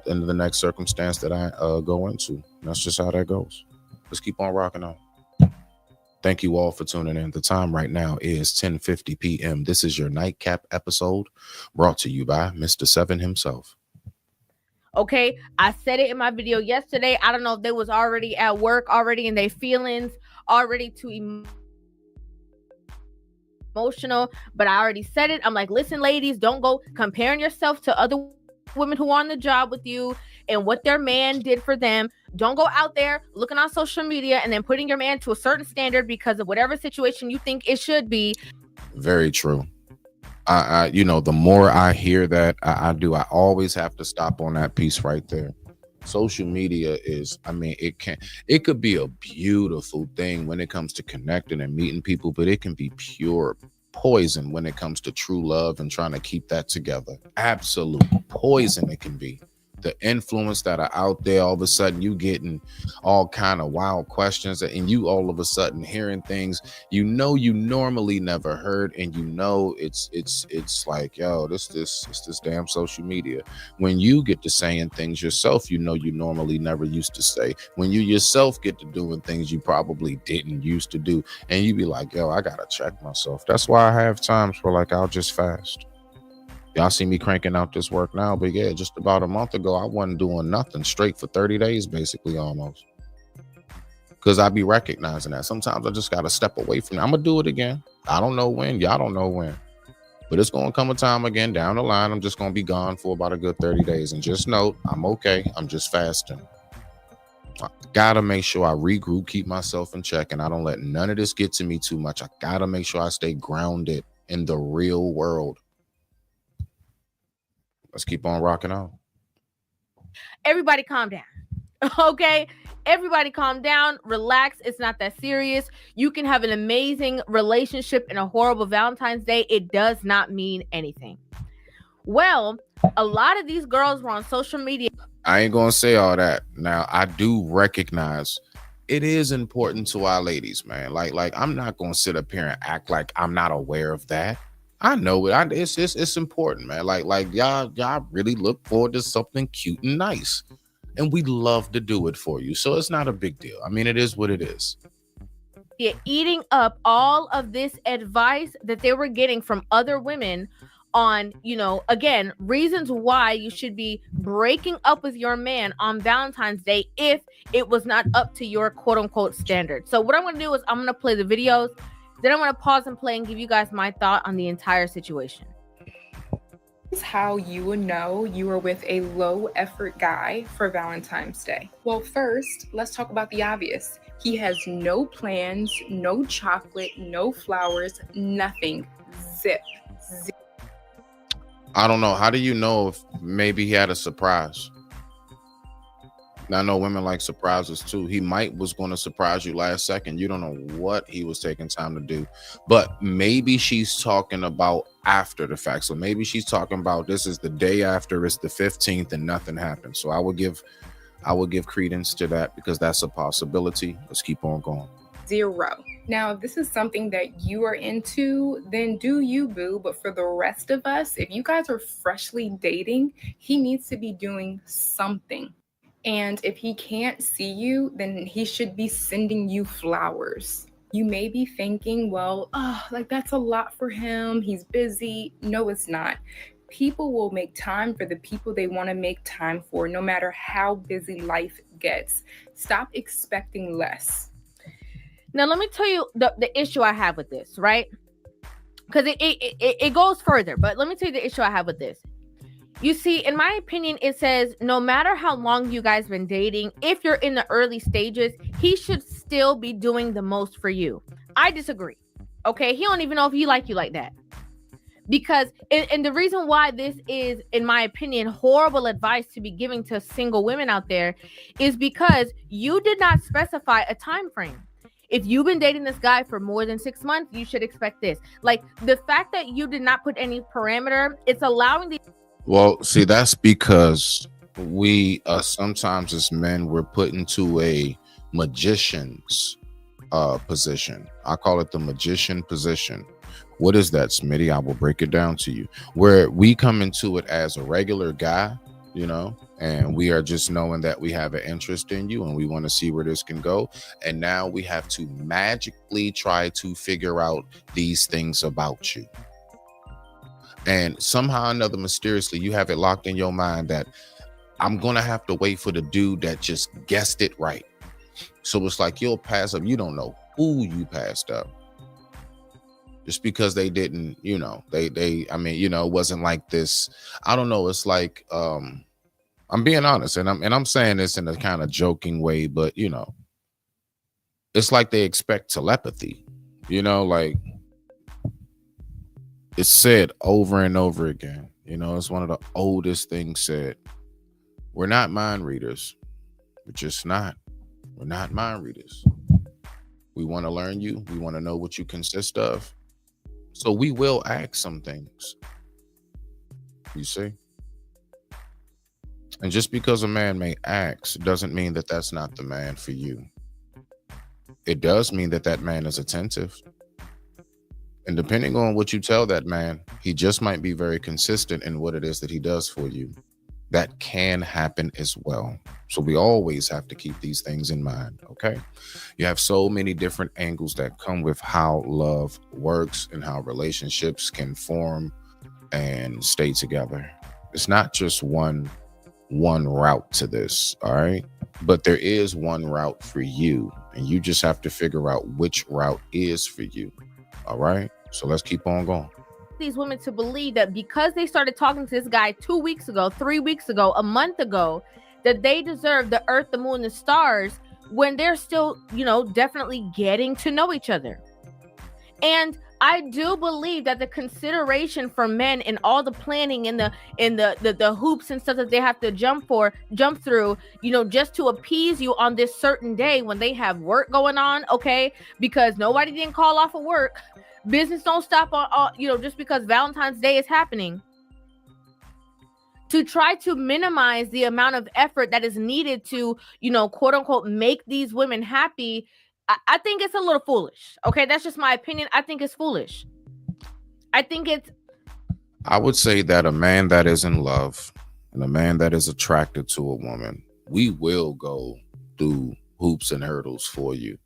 in the next circumstance that I go into. And that's just how that goes. Let's keep on rocking on. Thank you all for tuning in. The time right now is 10:50 p.m. This is your nightcap episode brought to you by Mr. Seven himself. Okay, I said it in my video yesterday. I don't know if they was already at work, already in their feelings, already too emotional, but I already said it. I'm like, listen, ladies, don't go comparing yourself to other women who are on the job with you and what their man did for them. Don't go out there looking on social media and then putting your man to a certain standard because of whatever situation you think it should be. Very true. I you know, the more I hear that, I always have to stop on that piece right there. Social media is, I mean, it could be a beautiful thing when it comes to connecting and meeting people, but it can be pure poison when it comes to true love and trying to keep that together. Absolute poison it can be. The influence that are out there, all of a sudden you getting all kind of wild questions, and you all of a sudden hearing things you know you normally never heard, and you know it's like, yo, this damn social media. When you get to saying things yourself you know you normally never used to say, when you yourself get to doing things you probably didn't used to do, and you be like, yo, I gotta check myself. That's why I have times where, like, I'll just fast. Y'all see me cranking out this work now, but yeah, just about a month ago, I wasn't doing nothing straight for 30 days, basically, almost. Because I be recognizing that. Sometimes I just got to step away from it. I'm going to do it again. I don't know when. Y'all don't know when. But it's going to come a time again down the line. I'm just going to be gone for about a good 30 days. And just note, I'm okay. I'm just fasting. I got to make sure I regroup, keep myself in check, and I don't let none of this get to me too much. I got to make sure I stay grounded in the real world. Let's keep on rocking on. Everybody calm down. Okay? Everybody calm down. Relax. It's not that serious. You can have an amazing relationship and a horrible Valentine's Day. It does not mean anything. Well, a lot of these girls were on social media. I ain't going to say all that. Now, I do recognize it is important to our ladies, man. Like I'm not going to sit up here and act like I'm not aware of that. I know it. It's important, man. Like y'all really look forward to something cute and nice, and we love to do it for you. So it's not a big deal. I mean, it is what it is. Yeah, eating up all of this advice that they were getting from other women on, you know, again, reasons why you should be breaking up with your man on Valentine's Day if it was not up to your quote unquote standard. So what I'm going to do is I'm going to play the videos. Then I'm going to pause and play and give you guys my thought on the entire situation. This is how you would know you are with a low effort guy for Valentine's Day. Well, first, let's talk about the obvious. He has no plans, no chocolate, no flowers, nothing. Zip. I don't know. How do you know if maybe he had a surprise? I know women like surprises too. He was going to surprise you last second. You don't know what he was taking time to do, but maybe she's talking about after the fact. So maybe she's talking about this is the day after, it's the 15th and nothing happened. So I would give credence to that because that's a possibility. Let's keep on going. 0. Now, if this is something that you are into, then do you, boo. But for the rest of us, if you guys are freshly dating, he needs to be doing something. And if he can't see you, then he should be sending you flowers. You may be thinking, well, like that's a lot for him. He's busy. No, it's not. People will make time for the people they want to make time for, no matter how busy life gets. Stop expecting less. Now, let me tell you the issue I have with this, right? Because it goes further, but let me tell you the issue I have with this. You see, in my opinion, it says no matter how long you guys been dating, if you're in the early stages, he should still be doing the most for you. I disagree. Okay, he don't even know if he like you like that. Because and the reason why this is, in my opinion, horrible advice to be giving to single women out there is because you did not specify a time frame. If you've been dating this guy for more than 6 months, you should expect this. Like, the fact that you did not put any parameter, it's allowing the... Well, see, that's because we sometimes as men, we're put into a magician's position. I call it the magician position. What is that, Smitty? I will break it down to you. Where we come into it as a regular guy, you know, and we are just knowing that we have an interest in you and we want to see where this can go. And now we have to magically try to figure out these things about you. And somehow or another, mysteriously, you have it locked in your mind that I'm going to have to wait for the dude that just guessed it right. So it's like you'll pass up. You don't know who you passed up. Just because they didn't, you know, I mean, you know, it wasn't like this. I don't know. It's like, I'm being honest, and I'm saying this in a kind of joking way, but you know, it's like they expect telepathy, you know, like it's said over and over again. You know, it's one of the oldest things said. We're not mind readers. We're just not. We're not mind readers. We want to learn you. We want to know what you consist of. So we will ask some things. You see? And just because a man may ask doesn't mean that that's not the man for you. It does mean that that man is attentive. And depending on what you tell that man, he just might be very consistent in what it is that he does for you. That can happen as well. So we always have to keep these things in mind, okay? You have so many different angles that come with how love works and how relationships can form and stay together. It's not just one route to this, all right? But there is one route for you, and you just have to figure out which route is for you, all right? So let's keep on going. These women to believe that because they started talking to this guy 2 weeks ago, 3 weeks ago, a month ago, that they deserve the earth, the moon, the stars, when they're still, you know, definitely getting to know each other. And I do believe that the consideration for men and all the planning and the hoops and stuff that they have to jump through, you know, just to appease you on this certain day when they have work going on, okay? Because nobody didn't call off of work. Business don't stop on, you know, just because Valentine's Day is happening. To try to minimize the amount of effort that is needed to, you know, quote unquote, make these women happy, I think it's a little foolish. Okay, that's just my opinion. I think it's foolish. I would say that a man that is in love and a man that is attracted to a woman, we will go through hoops and hurdles for you.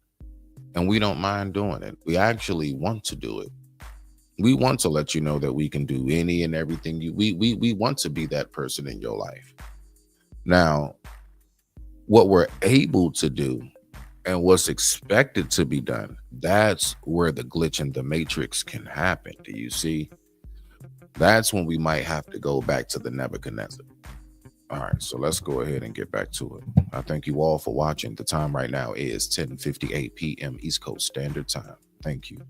And we don't mind doing it. We actually want to do it. We want to let you know that we can do any and everything. We want to be that person in your life. Now, what we're able to do and what's expected to be done, that's where the glitch in the matrix can happen. Do you see? That's when we might have to go back to the Nebuchadnezzar. All right, so let's go ahead and get back to it. I thank you all for watching. The time right now is 10:58 p.m. East Coast Standard Time. Thank you.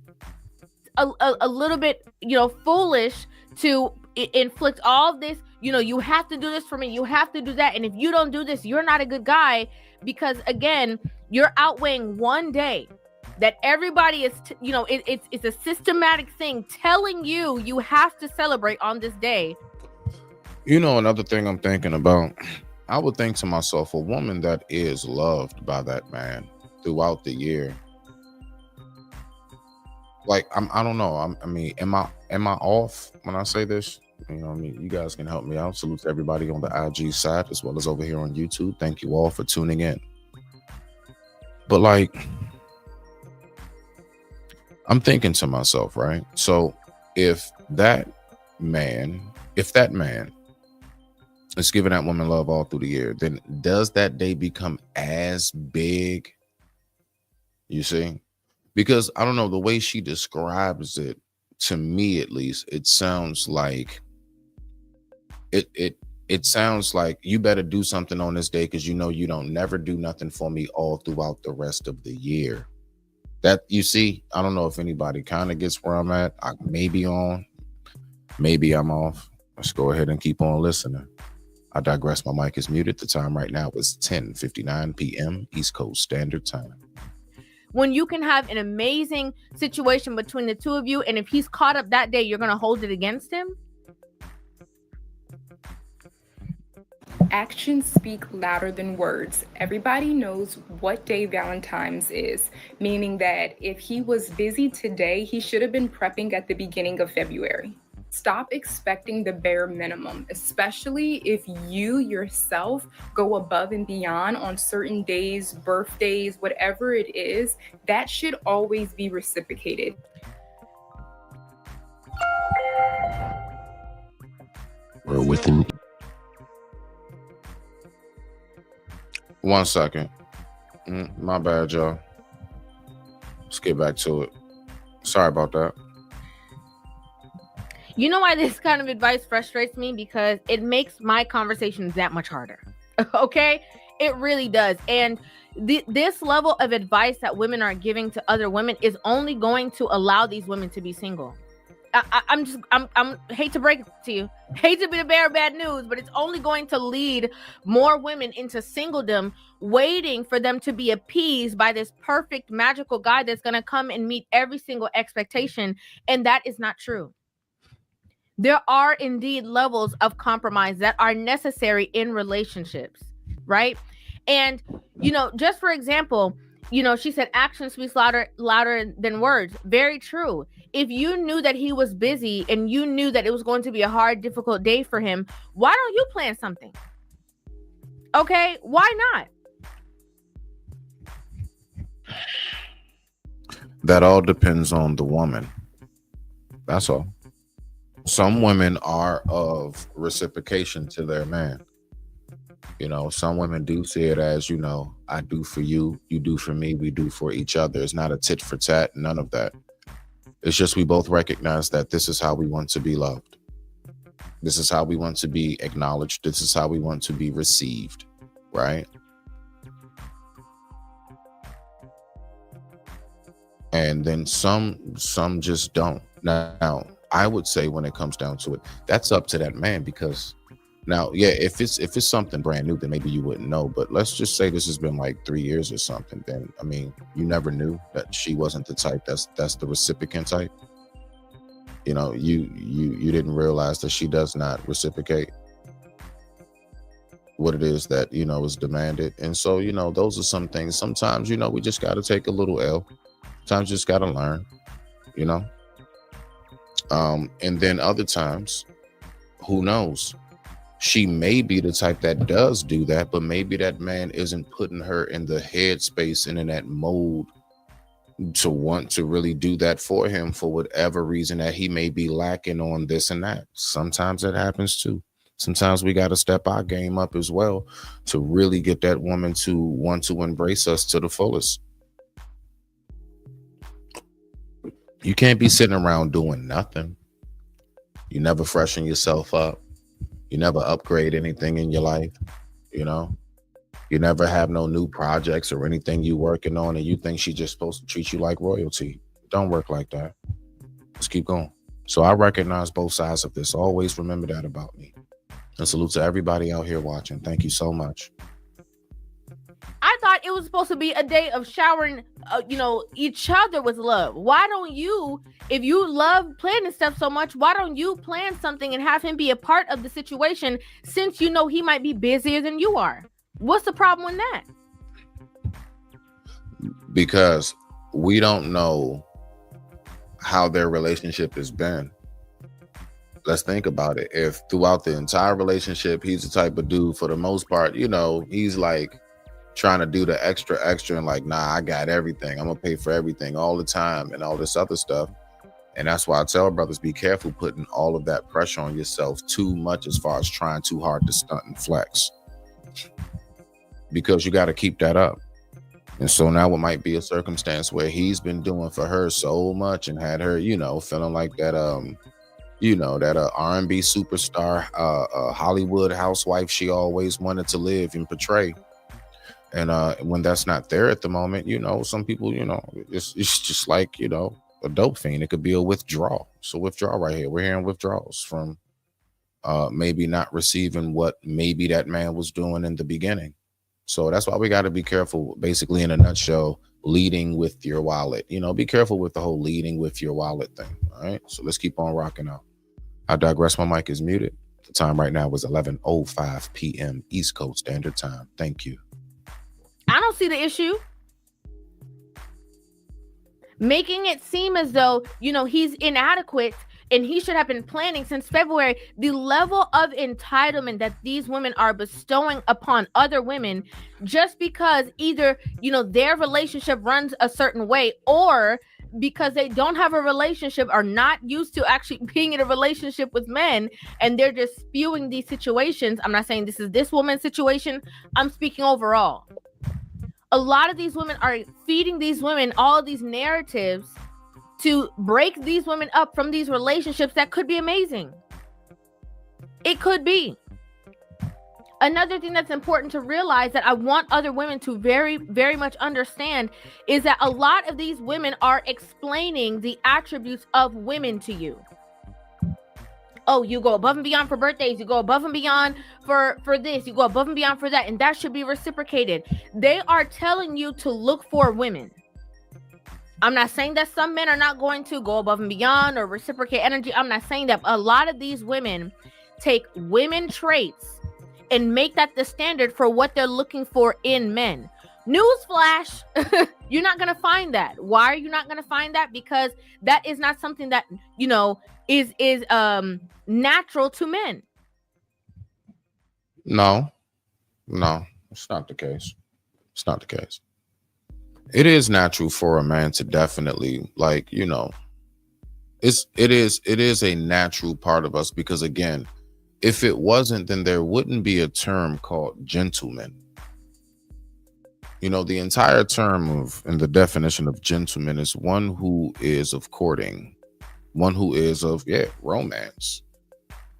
A little bit, you know, foolish to inflict all this, you know, you have to do this for me, you have to do that, and if you don't do this, you're not a good guy, because again, you're outweighing one day that everybody is, you know, it's a systematic thing telling you have to celebrate on this day. You know, another thing I'm thinking about, I would think to myself, a woman that is loved by that man throughout the year, like, I don't know. I mean, am I off when I say this? You know, I mean, you guys can help me out. Salute to everybody on the IG side as well as over here on YouTube. Thank you all for tuning in. But like, I'm thinking to myself, right? So if that man is giving that woman love all through the year, then does that day become as big? You see? Because I don't know, the way she describes it, to me at least, it sounds like it sounds like you better do something on this day because you know you don't never do nothing for me all throughout the rest of the year. That, you see, I don't know if anybody kind of gets where I'm at. I may be on. Maybe I'm off. Let's go ahead and keep on listening. I digress. My mic is muted. The time right now is 10:59 p.m. East Coast Standard Time. When you can have an amazing situation between the two of you, and if he's caught up that day, you're going to hold it against him? Actions speak louder than words. Everybody knows what day Valentine's is, meaning that if he was busy today, he should have been prepping at the beginning of February. Stop expecting the bare minimum, especially if you yourself go above and beyond on certain days, birthdays, whatever it is. That should always be reciprocated. Or within. 1 second. My bad, y'all. Let's get back to it. Sorry about that. You know why this kind of advice frustrates me? Because it makes my conversations that much harder. Okay? It really does. And this level of advice that women are giving to other women is only going to allow these women to be single. I'm hate to break it to you, hate to be the bearer of bad news, but it's only going to lead more women into singledom, waiting for them to be appeased by this perfect magical guy that's going to come and meet every single expectation. And that is not true. There are indeed levels of compromise that are necessary in relationships, right? And, just for example, she said action speaks louder than words. Very true. If you knew that he was busy and you knew that it was going to be a hard, difficult day for him, why don't you plan something? Okay, why not? That all depends on the woman. That's all. Some women are of reciprocation to their man. Some women do see it as, I do for you, you do for me, we do for each other. It's not a tit for tat, none of that. It's just we both recognize that this is how we want to be loved. This is how we want to be acknowledged. This is how we want to be received, right? And then some just don't. Now, I would say when it comes down to it, that's up to that man, because now, yeah, if it's something brand new, then maybe you wouldn't know. But let's just say this has been like 3 years or something. Then, you never knew that she wasn't the type that's the recipient type. You didn't realize that she does not reciprocate what it is that, is demanded. And so, those are some things. Sometimes, we just got to take a little L. Sometimes you just got to learn, and then other times, who knows? She may be the type that does do that, but maybe that man isn't putting her in the headspace and in that mode to want to really do that for him for whatever reason that he may be lacking on this and that. Sometimes that happens too. Sometimes we got to step our game up as well to really get that woman to want to embrace us to the fullest. You can't be sitting around doing nothing. You never freshen yourself up. You never upgrade anything in your life, You never have no new projects or anything you working on, and you think she's just supposed to treat you like royalty. It don't work like that. Let's keep going. So I recognize both sides of this. Always remember that about me. And salute to everybody out here watching. Thank you so much. I thought it was supposed to be a day of showering, each other with love. Why don't you, if you love planning stuff so much, why don't you plan something and have him be a part of the situation, since he might be busier than you are? What's the problem with that? Because we don't know how their relationship has been. Let's think about it. If throughout the entire relationship, he's the type of dude, for the most part, he's like trying to do the extra and like, nah, I got everything. I'm gonna pay for everything all the time and all this other stuff. And that's why I tell brothers, be careful putting all of that pressure on yourself too much, as far as trying too hard to stunt and flex, because you got to keep that up. And so now it might be a circumstance where he's been doing for her so much and had her, feeling like that, that R&B superstar, Hollywood housewife she always wanted to live and portray. And when that's not there at the moment, some people, it's just like, a dope fiend. It could be a withdrawal. So withdrawal right here. We're hearing withdrawals from maybe not receiving what maybe that man was doing in the beginning. So that's why we got to be careful, basically, in a nutshell, leading with your wallet. You know, be careful with the whole leading with your wallet thing. All right. So let's keep on rocking out. I digress. My mic is muted. The time right now is 11:05 p.m. East Coast Standard Time. Thank you. I don't see the issue. Making it seem as though, you know, he's inadequate and he should have been planning since February. The level of entitlement that these women are bestowing upon other women just because either, you know, their relationship runs a certain way, or because they don't have a relationship, are not used to actually being in a relationship with men, and they're just spewing these situations. I'm not saying this is this woman's situation. I'm speaking overall. A lot of these women are feeding these women all these narratives to break these women up from these relationships that could be amazing. It could be. Another thing that's important to realize that I want other women to very, very much understand is that a lot of these women are explaining the attributes of women to you. Oh, you go above and beyond for birthdays. You go above and beyond for this. You go above and beyond for that. And that should be reciprocated. They are telling you to look for women. I'm not saying that some men are not going to go above and beyond or reciprocate energy. I'm not saying that. A lot of these women take women traits and make that the standard for what they're looking for in men. Newsflash, you're not going to find that. Why are you not going to find that? Because that is not something that, you know, is natural to men. No, it's not the case. It's not the case. It is natural for a man to definitely, like, you know, it is a natural part of us, because again, if it wasn't, then there wouldn't be a term called gentleman. You know, the entire term of and the definition of gentleman is one who is of courting, one who is of romance,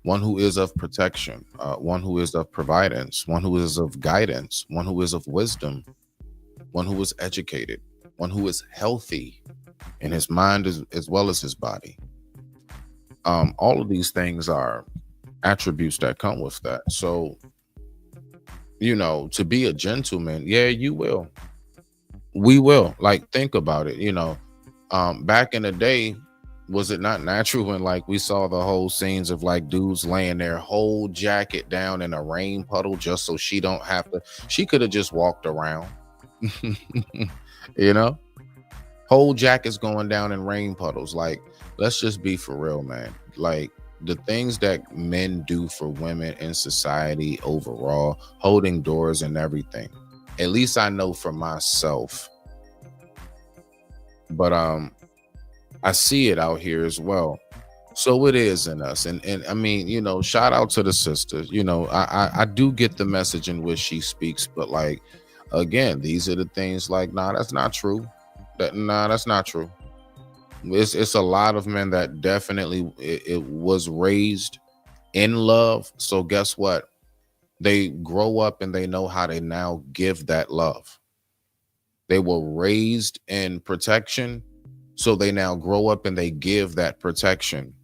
one who is of protection, one who is of providence, one who is of guidance, one who is of wisdom, one who is educated, one who is healthy in his mind as well as his body. All of these things are attributes that come with that. So, you know, to be a gentleman, we will. Like, think about it. You know, back in the day, was it not natural when, like, we saw the whole scenes of like dudes laying their whole jacket down in a rain puddle just so she don't have to? She could have just walked around. You know, whole jackets going down in rain puddles. Like, let's just be for real, man. Like, the things that men do for women in society overall, holding doors and everything, at least I know for myself. But I see it out here as well. So it is in us. And I mean, you know, shout out to the sisters. You know, I do get the message in which she speaks, but like, again, these are the things like, that's not true. That's not true. It's a lot of men that definitely it was raised in love. So guess what? They grow up and they know how to now give that love. They were raised in protection, so they now grow up and they give that protection.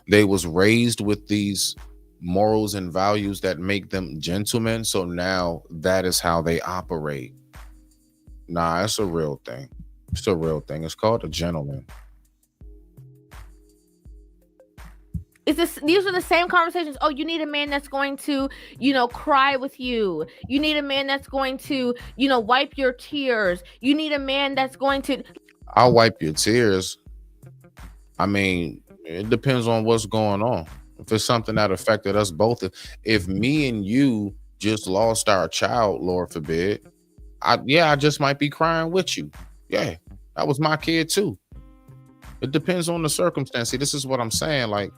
They was raised with these morals and values that make them gentlemen, so now that is how they operate. It's a real thing. It's a real thing. It's called a gentleman. These are the same conversations. Oh, you need a man that's going to, you know, cry with you. You need a man that's going to, you know, wipe your tears. You need a man that's going to... I'll wipe your tears. I mean, it depends on what's going on. If it's something that affected us both, if me and you just lost our child, Lord forbid, I just might be crying with you. Yeah, that was my kid too. It depends on the circumstance. See, this is what I'm saying. Like,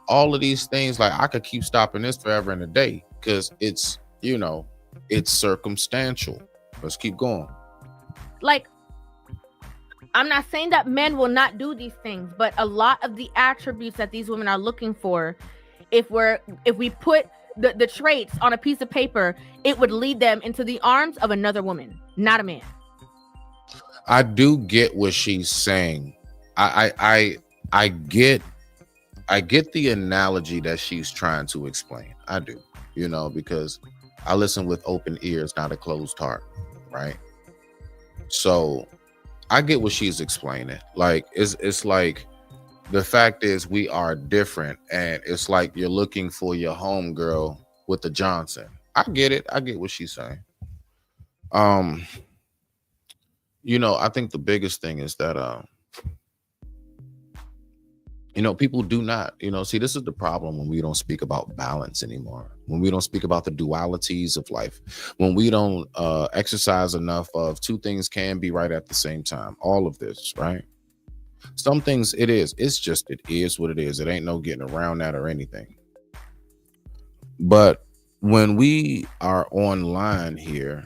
all of these things, like, I could keep stopping this forever and a day because it's, you know, it's circumstantial. Let's keep going. Like, I'm not saying that men will not do these things, but a lot of the attributes that these women are looking for, if we put the traits on a piece of paper, it would lead them into the arms of another woman, not a man. I do get what she's saying. I get the analogy that she's trying to explain. I do, because I listen with open ears, not a closed heart, right? So I get what she's explaining. Like it's like the fact is we are different, and it's like you're looking for your homegirl with the Johnson. I get it. I get what she's saying. I think the biggest thing is that people do not, see, this is the problem when we don't speak about balance anymore, when we don't speak about the dualities of life, when we don't exercise enough of two things can be right at the same time. All of this, right? Some things it is what it is. It ain't no getting around that or anything. But when we are online here,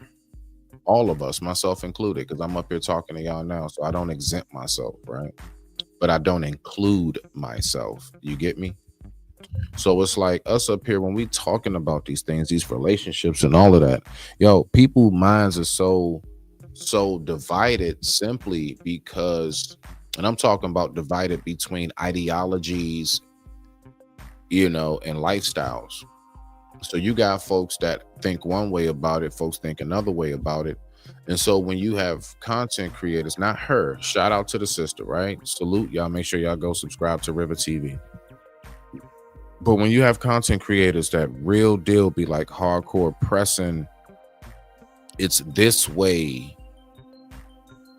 all of us, myself included, because I'm up here talking to y'all now, so I don't exempt myself, right? But I don't include myself. You get me? So it's like us up here when we talking about these things, these relationships and all of that. Yo, people's minds are so divided simply because, and I'm talking about divided between ideologies, and lifestyles. So you got folks that think one way about it, folks think another way about it. And so when you have content creators, not her, shout out to the sister, right? Salute y'all. Make sure y'all go subscribe to River TV. But when you have content creators that real deal be like hardcore pressing, it's this way,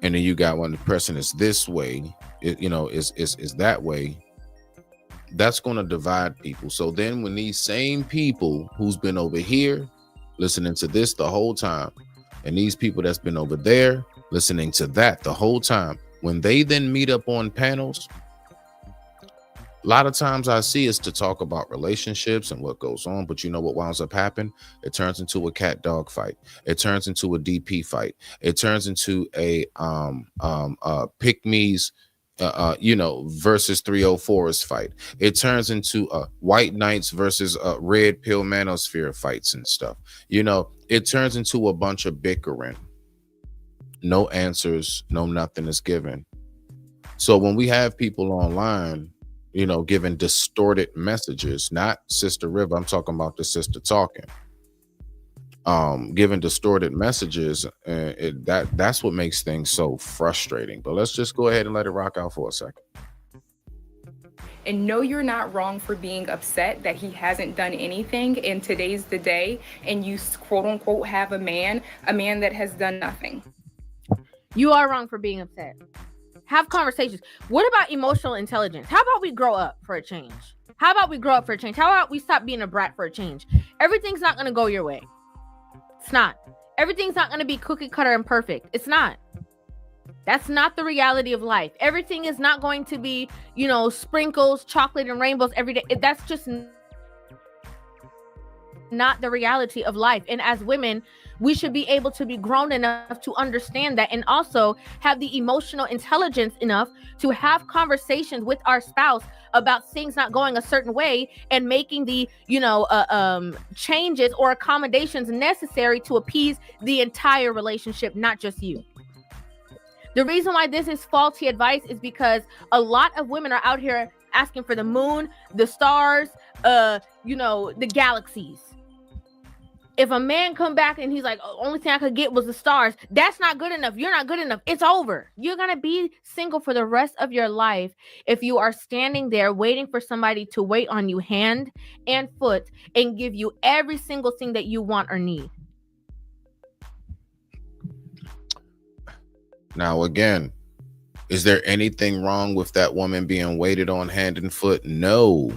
and then you got one pressing it's this way, is that way. That's going to divide people. So then when these same people who's been over here listening to this the whole time, and these people that's been over there listening to that the whole time, when they then meet up on panels, a lot of times I see is to talk about relationships and what goes on. But you know what winds up happening? It turns into a cat dog fight. It turns into a DP fight. It turns into a pick-me's versus 304s fight. It turns into white knights versus red pill manosphere fights and stuff. It turns into a bunch of bickering. No answers, no nothing is given. So when we have people online, giving distorted messages, not Sister River, I'm talking about the sister talking, giving distorted messages, that's what makes things so frustrating. But let's just go ahead and let it rock out for a second. And no, you're not wrong for being upset that he hasn't done anything, and today's the day, and you quote unquote have a man that has done nothing. You are wrong for being upset. Have conversations. What about emotional intelligence? How about we grow up for a change? How about we stop being a brat for a change? Everything's not going to go your way. It's not. Everything's not going to be cookie cutter and perfect. It's not. That's not the reality of life. Everything is not going to be, sprinkles, chocolate, and rainbows every day. That's just not the reality of life. And as women, we should be able to be grown enough to understand that, and also have the emotional intelligence enough to have conversations with our spouse about things not going a certain way and making the changes or accommodations necessary to appease the entire relationship, not just you. The reason why this is faulty advice is because a lot of women are out here asking for the moon, the stars, the galaxies. If a man come back and he's like, only thing I could get was the stars, that's not good enough. You're not good enough. It's over. You're going to be single for the rest of your life if you are standing there waiting for somebody to wait on you hand and foot and give you every single thing that you want or need. Now, again, is there anything wrong with that woman being waited on hand and foot? No.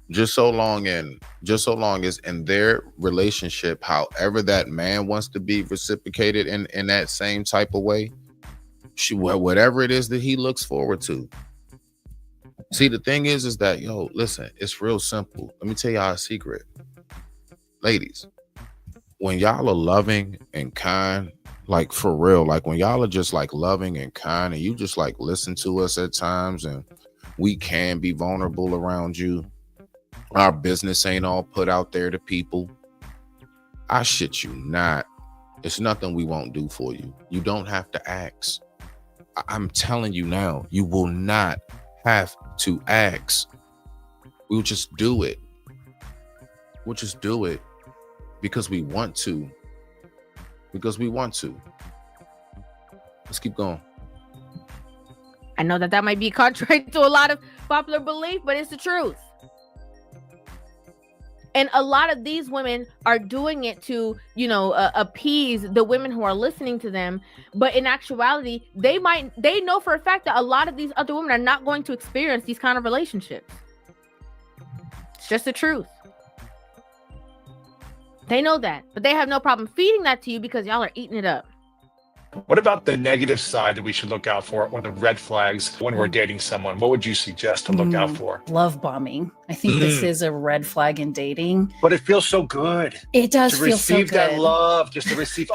Just so long as in their relationship, however that man wants to be reciprocated in that same type of way, whatever it is that he looks forward to. See, the thing is that, listen, it's real simple. Let me tell y'all a secret. Ladies, when y'all are loving and kind, like for real, like when y'all are just like loving and kind and you just like listen to us at times and we can be vulnerable around you, our business ain't all put out there to people, I shit you not, It's nothing we won't do for you. You don't have to ask. I'm telling you now, you will not have to ask. We'll just do it. We'll just do it because we want to. Because we want to. Let's keep going. I know that might be contrary to a lot of popular belief, but it's the truth. And a lot of these women are doing it to, appease the women who are listening to them. But in actuality, they know for a fact that a lot of these other women are not going to experience these kind of relationships. It's just the truth. They know that, but they have no problem feeding that to you because y'all are eating it up. What about the negative side that we should look out for, or the red flags when we're dating someone? What would you suggest to look out for? Love bombing. I think this is a red flag in dating. But it feels so good. It does feel so good. To receive that love, just to receive,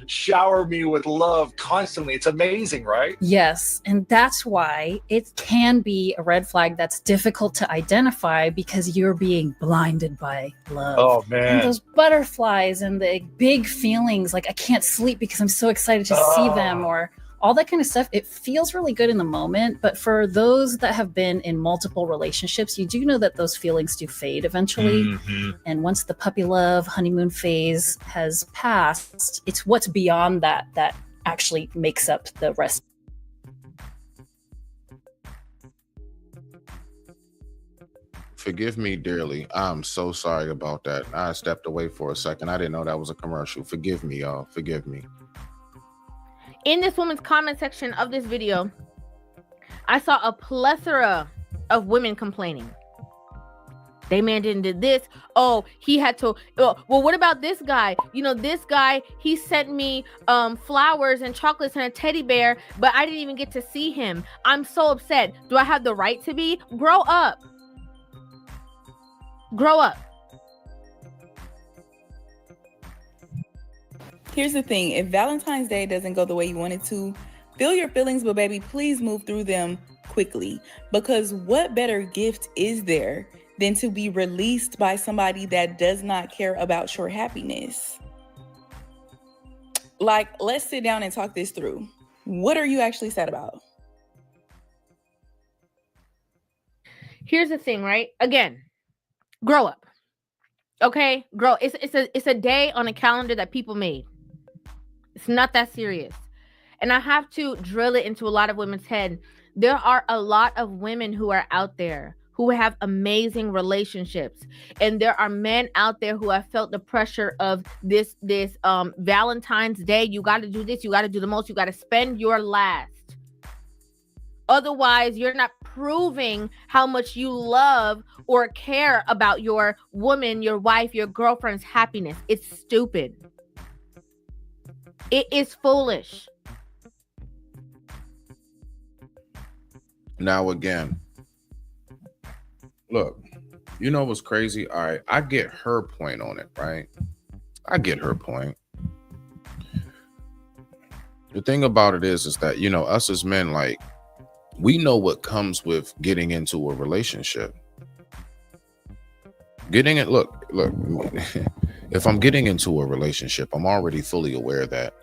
shower me with love constantly. It's amazing, right? Yes. And that's why it can be a red flag that's difficult to identify because you're being blinded by love. Oh, man. And those butterflies and the big feelings, like I can't sleep because I'm so excited to see them, or all that kind of stuff. It feels really good in the moment, but for those that have been in multiple relationships, you do know that those feelings do fade eventually. Mm-hmm. And once the puppy love honeymoon phase has passed, it's what's beyond that actually makes up the rest. Forgive me dearly. I'm so sorry about that. I stepped away for a second. I didn't know that was a commercial. Forgive me, y'all. Forgive me. In this woman's comment section of this video, I saw a plethora of women complaining. They man didn't do this. Oh, he had to. Well, what about this guy? This guy, he sent me flowers and chocolates and a teddy bear, but I didn't even get to see him. I'm so upset. Do I have the right to be? Grow up. Grow up. Here's the thing. If Valentine's Day doesn't go the way you want it to, feel your feelings, but baby, please move through them quickly. Because what better gift is there than to be released by somebody that does not care about your happiness? Like, let's sit down and talk this through. What are you actually sad about? Here's the thing, right? Again, grow up. Okay? Grow. It's a day on a calendar that people made. It's not that serious. And I have to drill it into a lot of women's head. There are a lot of women who are out there who have amazing relationships. And there are men out there who have felt the pressure of this Valentine's Day. You got to do this. You got to do the most. You got to spend your last. Otherwise, you're not proving how much you love or care about your woman, your wife, your girlfriend's happiness. It's stupid. It is foolish. Now, again, look, you know what's crazy? All right, I get her point on it, right? I get her point. The thing about it is that, us as men, like, we know what comes with getting into a relationship. Look, if I'm getting into a relationship, I'm already fully aware that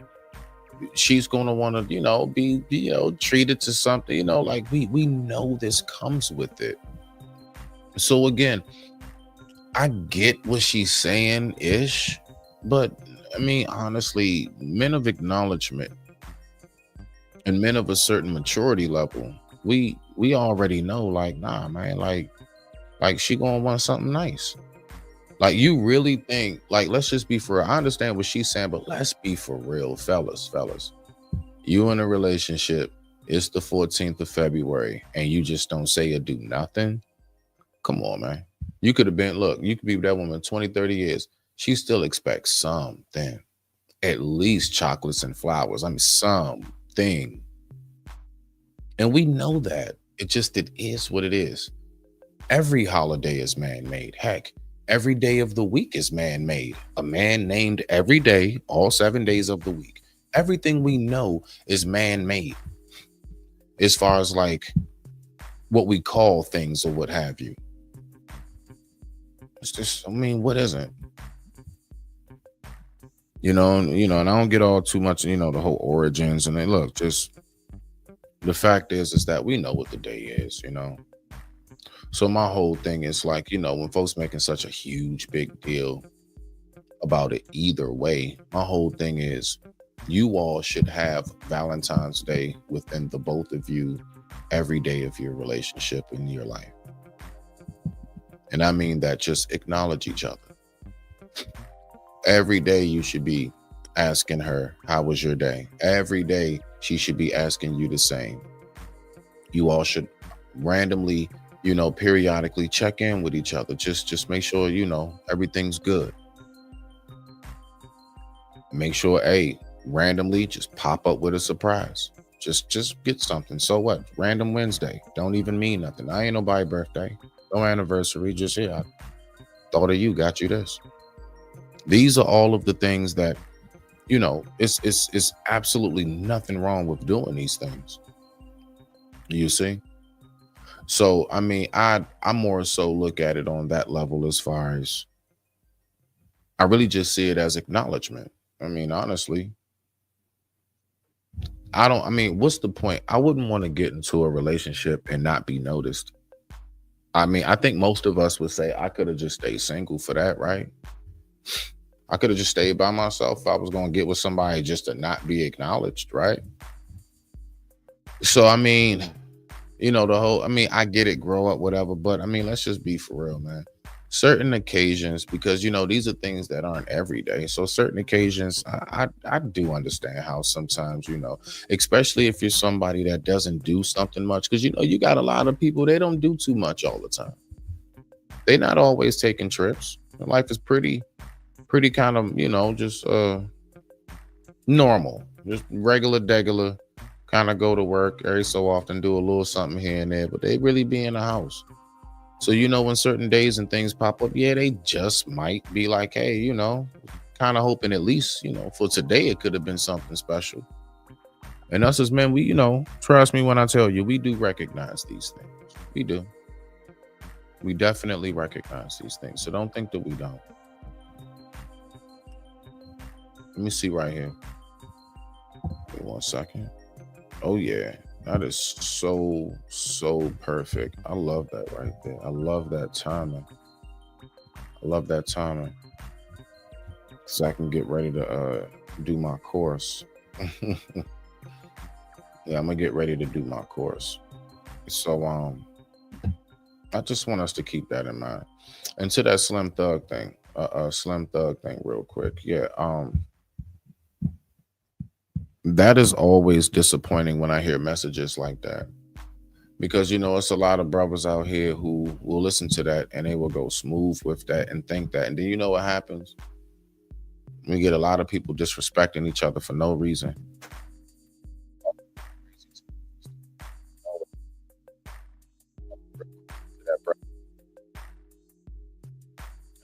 she's going to want to, be, treated to something, like we know this comes with it. So again, I get what she's saying ish, but I mean, honestly, men of acknowledgement and men of a certain maturity level, we already know, like, nah, man, like she gonna want something nice. Like, you really think, like, let's just be for real. I understand what she's saying, but let's be for real, fellas. You in a relationship, it's the 14th of February, and you just don't say or do nothing. Come on, man. You could have been, you could be with that woman 20, 30 years. She still expects something. At least chocolates and flowers. I mean, something. And we know that. It is what it is. Every holiday is man-made. Heck, every day of the week is man-made. A man named every day, all 7 days of the week. Everything we know is man-made. As far as like what we call things or what have you. It's just, what isn't? And I don't get all too much, the whole origins. And then look, just the fact is that we know what the day is, So my whole thing is like, when folks making such a huge, big deal about it either way, my whole thing is you all should have Valentine's Day within the both of you every day of your relationship in your life. And I mean that just acknowledge each other. Every day you should be asking her, how was your day? Every day she should be asking you the same. You all should randomly, periodically check in with each other. Just make sure, everything's good. Make sure, randomly just pop up with a surprise. Just get something. So what? Random Wednesday. Don't even mean nothing. I ain't nobody's birthday. No anniversary. Just I thought of you, got you this. These are all of the things that, it's absolutely nothing wrong with doing these things. You see? So, I mean, I more so look at it on that level as far as I really just see it as acknowledgement. I mean, honestly, what's the point? I wouldn't want to get into a relationship and not be noticed. I mean, I think most of us would say I could have just stayed single for that, right? I could have just stayed by myself if I was going to get with somebody just to not be acknowledged, right? So, I mean, I get it, grow up, whatever, but I mean, let's just be for real, man. Certain occasions, because, these are things that aren't every day. So certain occasions, I do understand how sometimes, especially if you're somebody that doesn't do something much, because, you got a lot of people, they don't do too much all the time. They're not always taking trips. Life is pretty kind of, just normal, just regular, kind of go to work every so often, do a little something here and there, but they really be in the house. So, when certain days and things pop up, they just might be like, hey, kind of hoping at least, for today, it could have been something special. And us as men, we, trust me when I tell you, we do recognize these things. We do. We definitely recognize these things. So don't think that we don't. Let me see right here. Wait 1 second. Oh, yeah. That is so perfect. I love that right there. I love that timing. So I can get ready to do my course. Yeah, I'm gonna get ready to do my course. So I just want us to keep that in mind. And to that Slim Thug thing real quick. Yeah, that is always disappointing when I hear messages like that, because it's a lot of brothers out here who will listen to that and they will go smooth with that and think that, and then you know what happens? We get a lot of people disrespecting each other for no reason.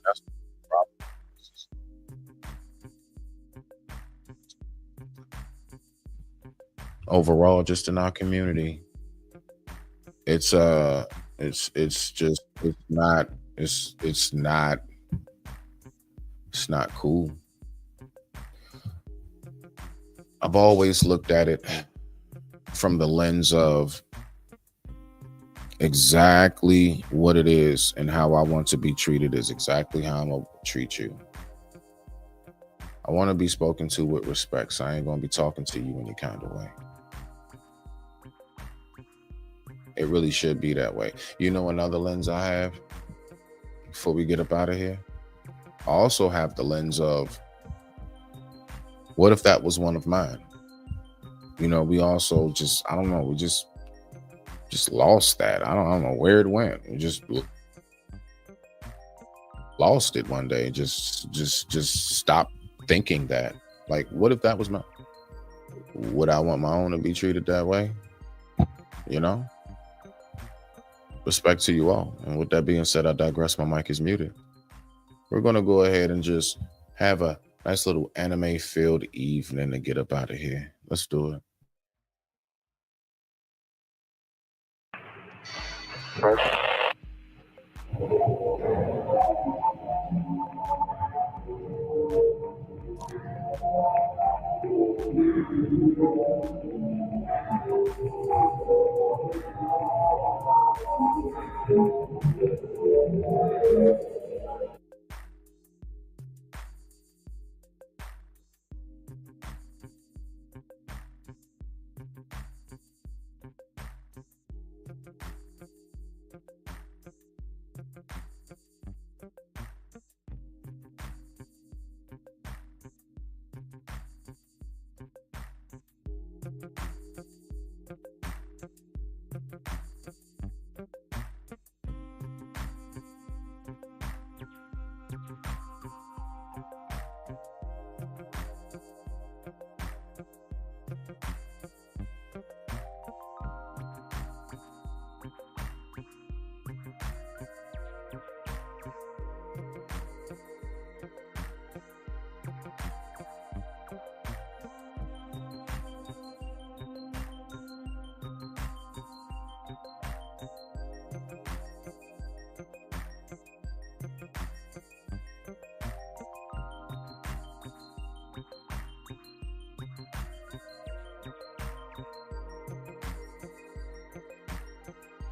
That's the problem. Overall, just in our community, it's not cool. I've always looked at it from the lens of exactly what it is, and how I want to be treated is exactly how I'm gonna treat you. I want to be spoken to with respect, so I ain't gonna be talking to you any kind of way. It really should be that way. Another lens I have before we get up out of here, I also have the lens of, what if that was one of mine? We also just, I don't know, we just lost that. I don't know where it went. We just lost it one day. Just stop thinking that. Like, what if that was mine? Would I want my own to be treated that way? Respect to you all. And with that being said, I digress. My mic is muted. We're going to go ahead and just have a nice little anime-filled evening to get up out of here. Let's do it.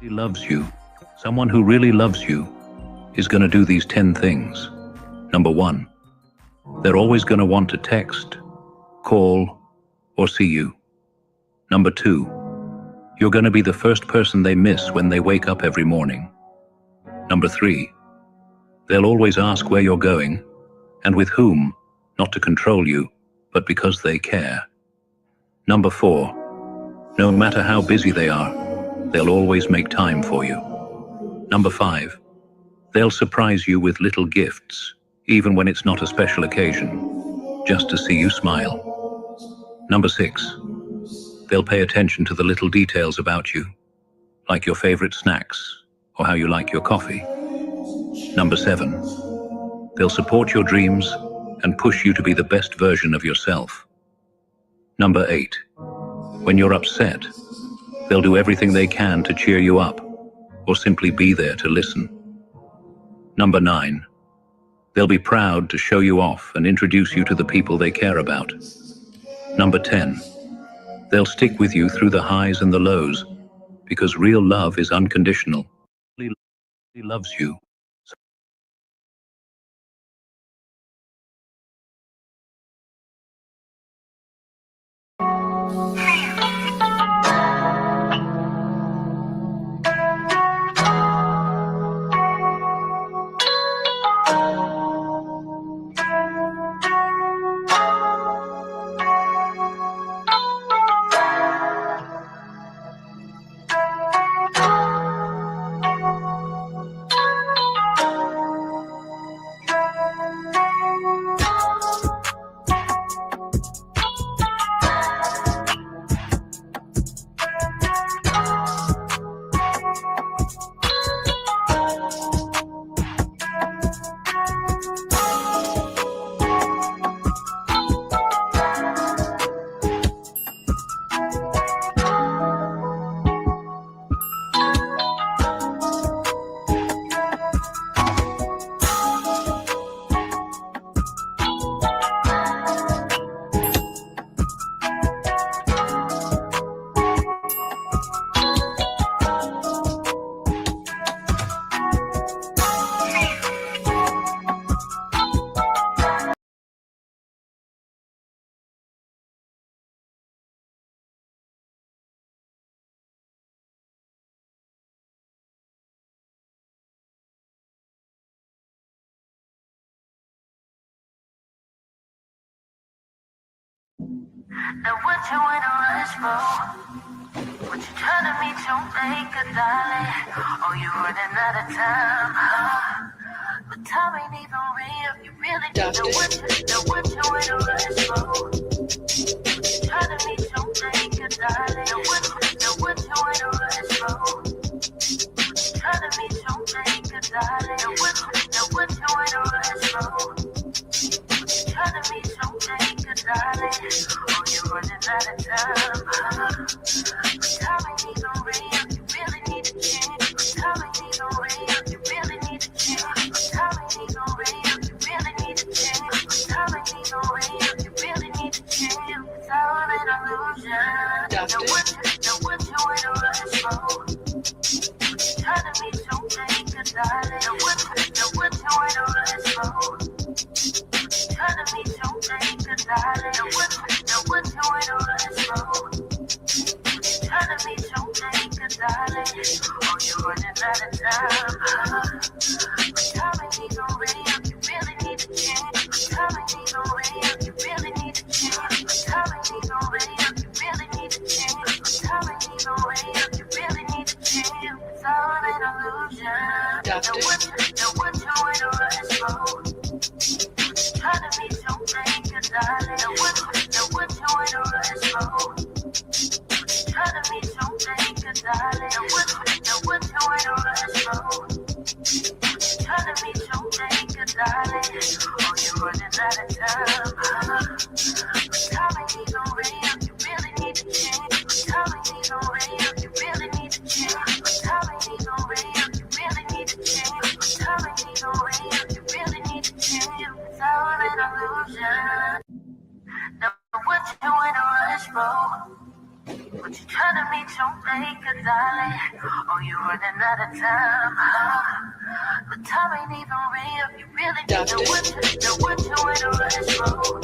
He loves you. Someone who really loves you is going to do these 10 things. Number 1, they're always going to want to text, call, or see you. Number 2, you're going to be the first person they miss when they wake up every morning. Number 3, they'll always ask where you're going and with whom, not to control you, but because they care. Number 4, no matter how busy they are, they'll always make time for you. Number 5, they'll surprise you with little gifts, even when it's not a special occasion, just to see you smile. Number 6, they'll pay attention to the little details about you, like your favorite snacks or how you like your coffee. Number 7, they'll support your dreams and push you to be the best version of yourself. Number 8, when you're upset, they'll do everything they can to cheer you up or simply be there to listen. Number 9, they'll be proud to show you off and introduce you to the people they care about. Number 10, they'll stick with you through the highs and the lows because real love is unconditional. He loves you. Now what you in a rush for? What you trying to meet your maker, darling? Oh, you running out of time, huh? But time ain't even real. You really don't know what you in a rush for? What you trying to meet your maker, darling? Now what you in a rush for? What you trying to meet your maker, darling? Now what you in a rush for? Trying to meet your maker, darling. Oh, you're running out of time, huh? But time ain't even real. You really need to change. But time ain't even real. You really need to change. But time ain't even real. You really need to change. But time ain't Trying to meet your maker, darling. Now what you in a rush for? Trying to meet your maker, darling. Now what you in a rush for? Trying to meet your maker, darling. Oh, you're running out of time, But time ain't even real. You really need to change. But time ain't even real. You really need to change. But time ain't even real. You really need to change. But time ain't even real. You really need to change. It's all an illusion. Now what you in a rush for? But you trying to meet your maker, darling. Oh, you running out of time, But time ain't even real. You really need to what you in a rush for?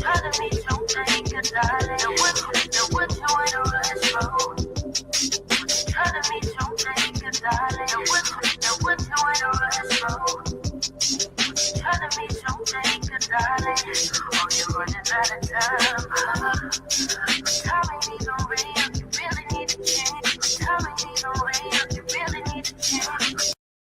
Trying to meet your maker, darling. Now what you in a rush for? Trying to meet your maker, darling. Now what you in a rush for? Trying to meet your maker, darling. Oh, you running out of time,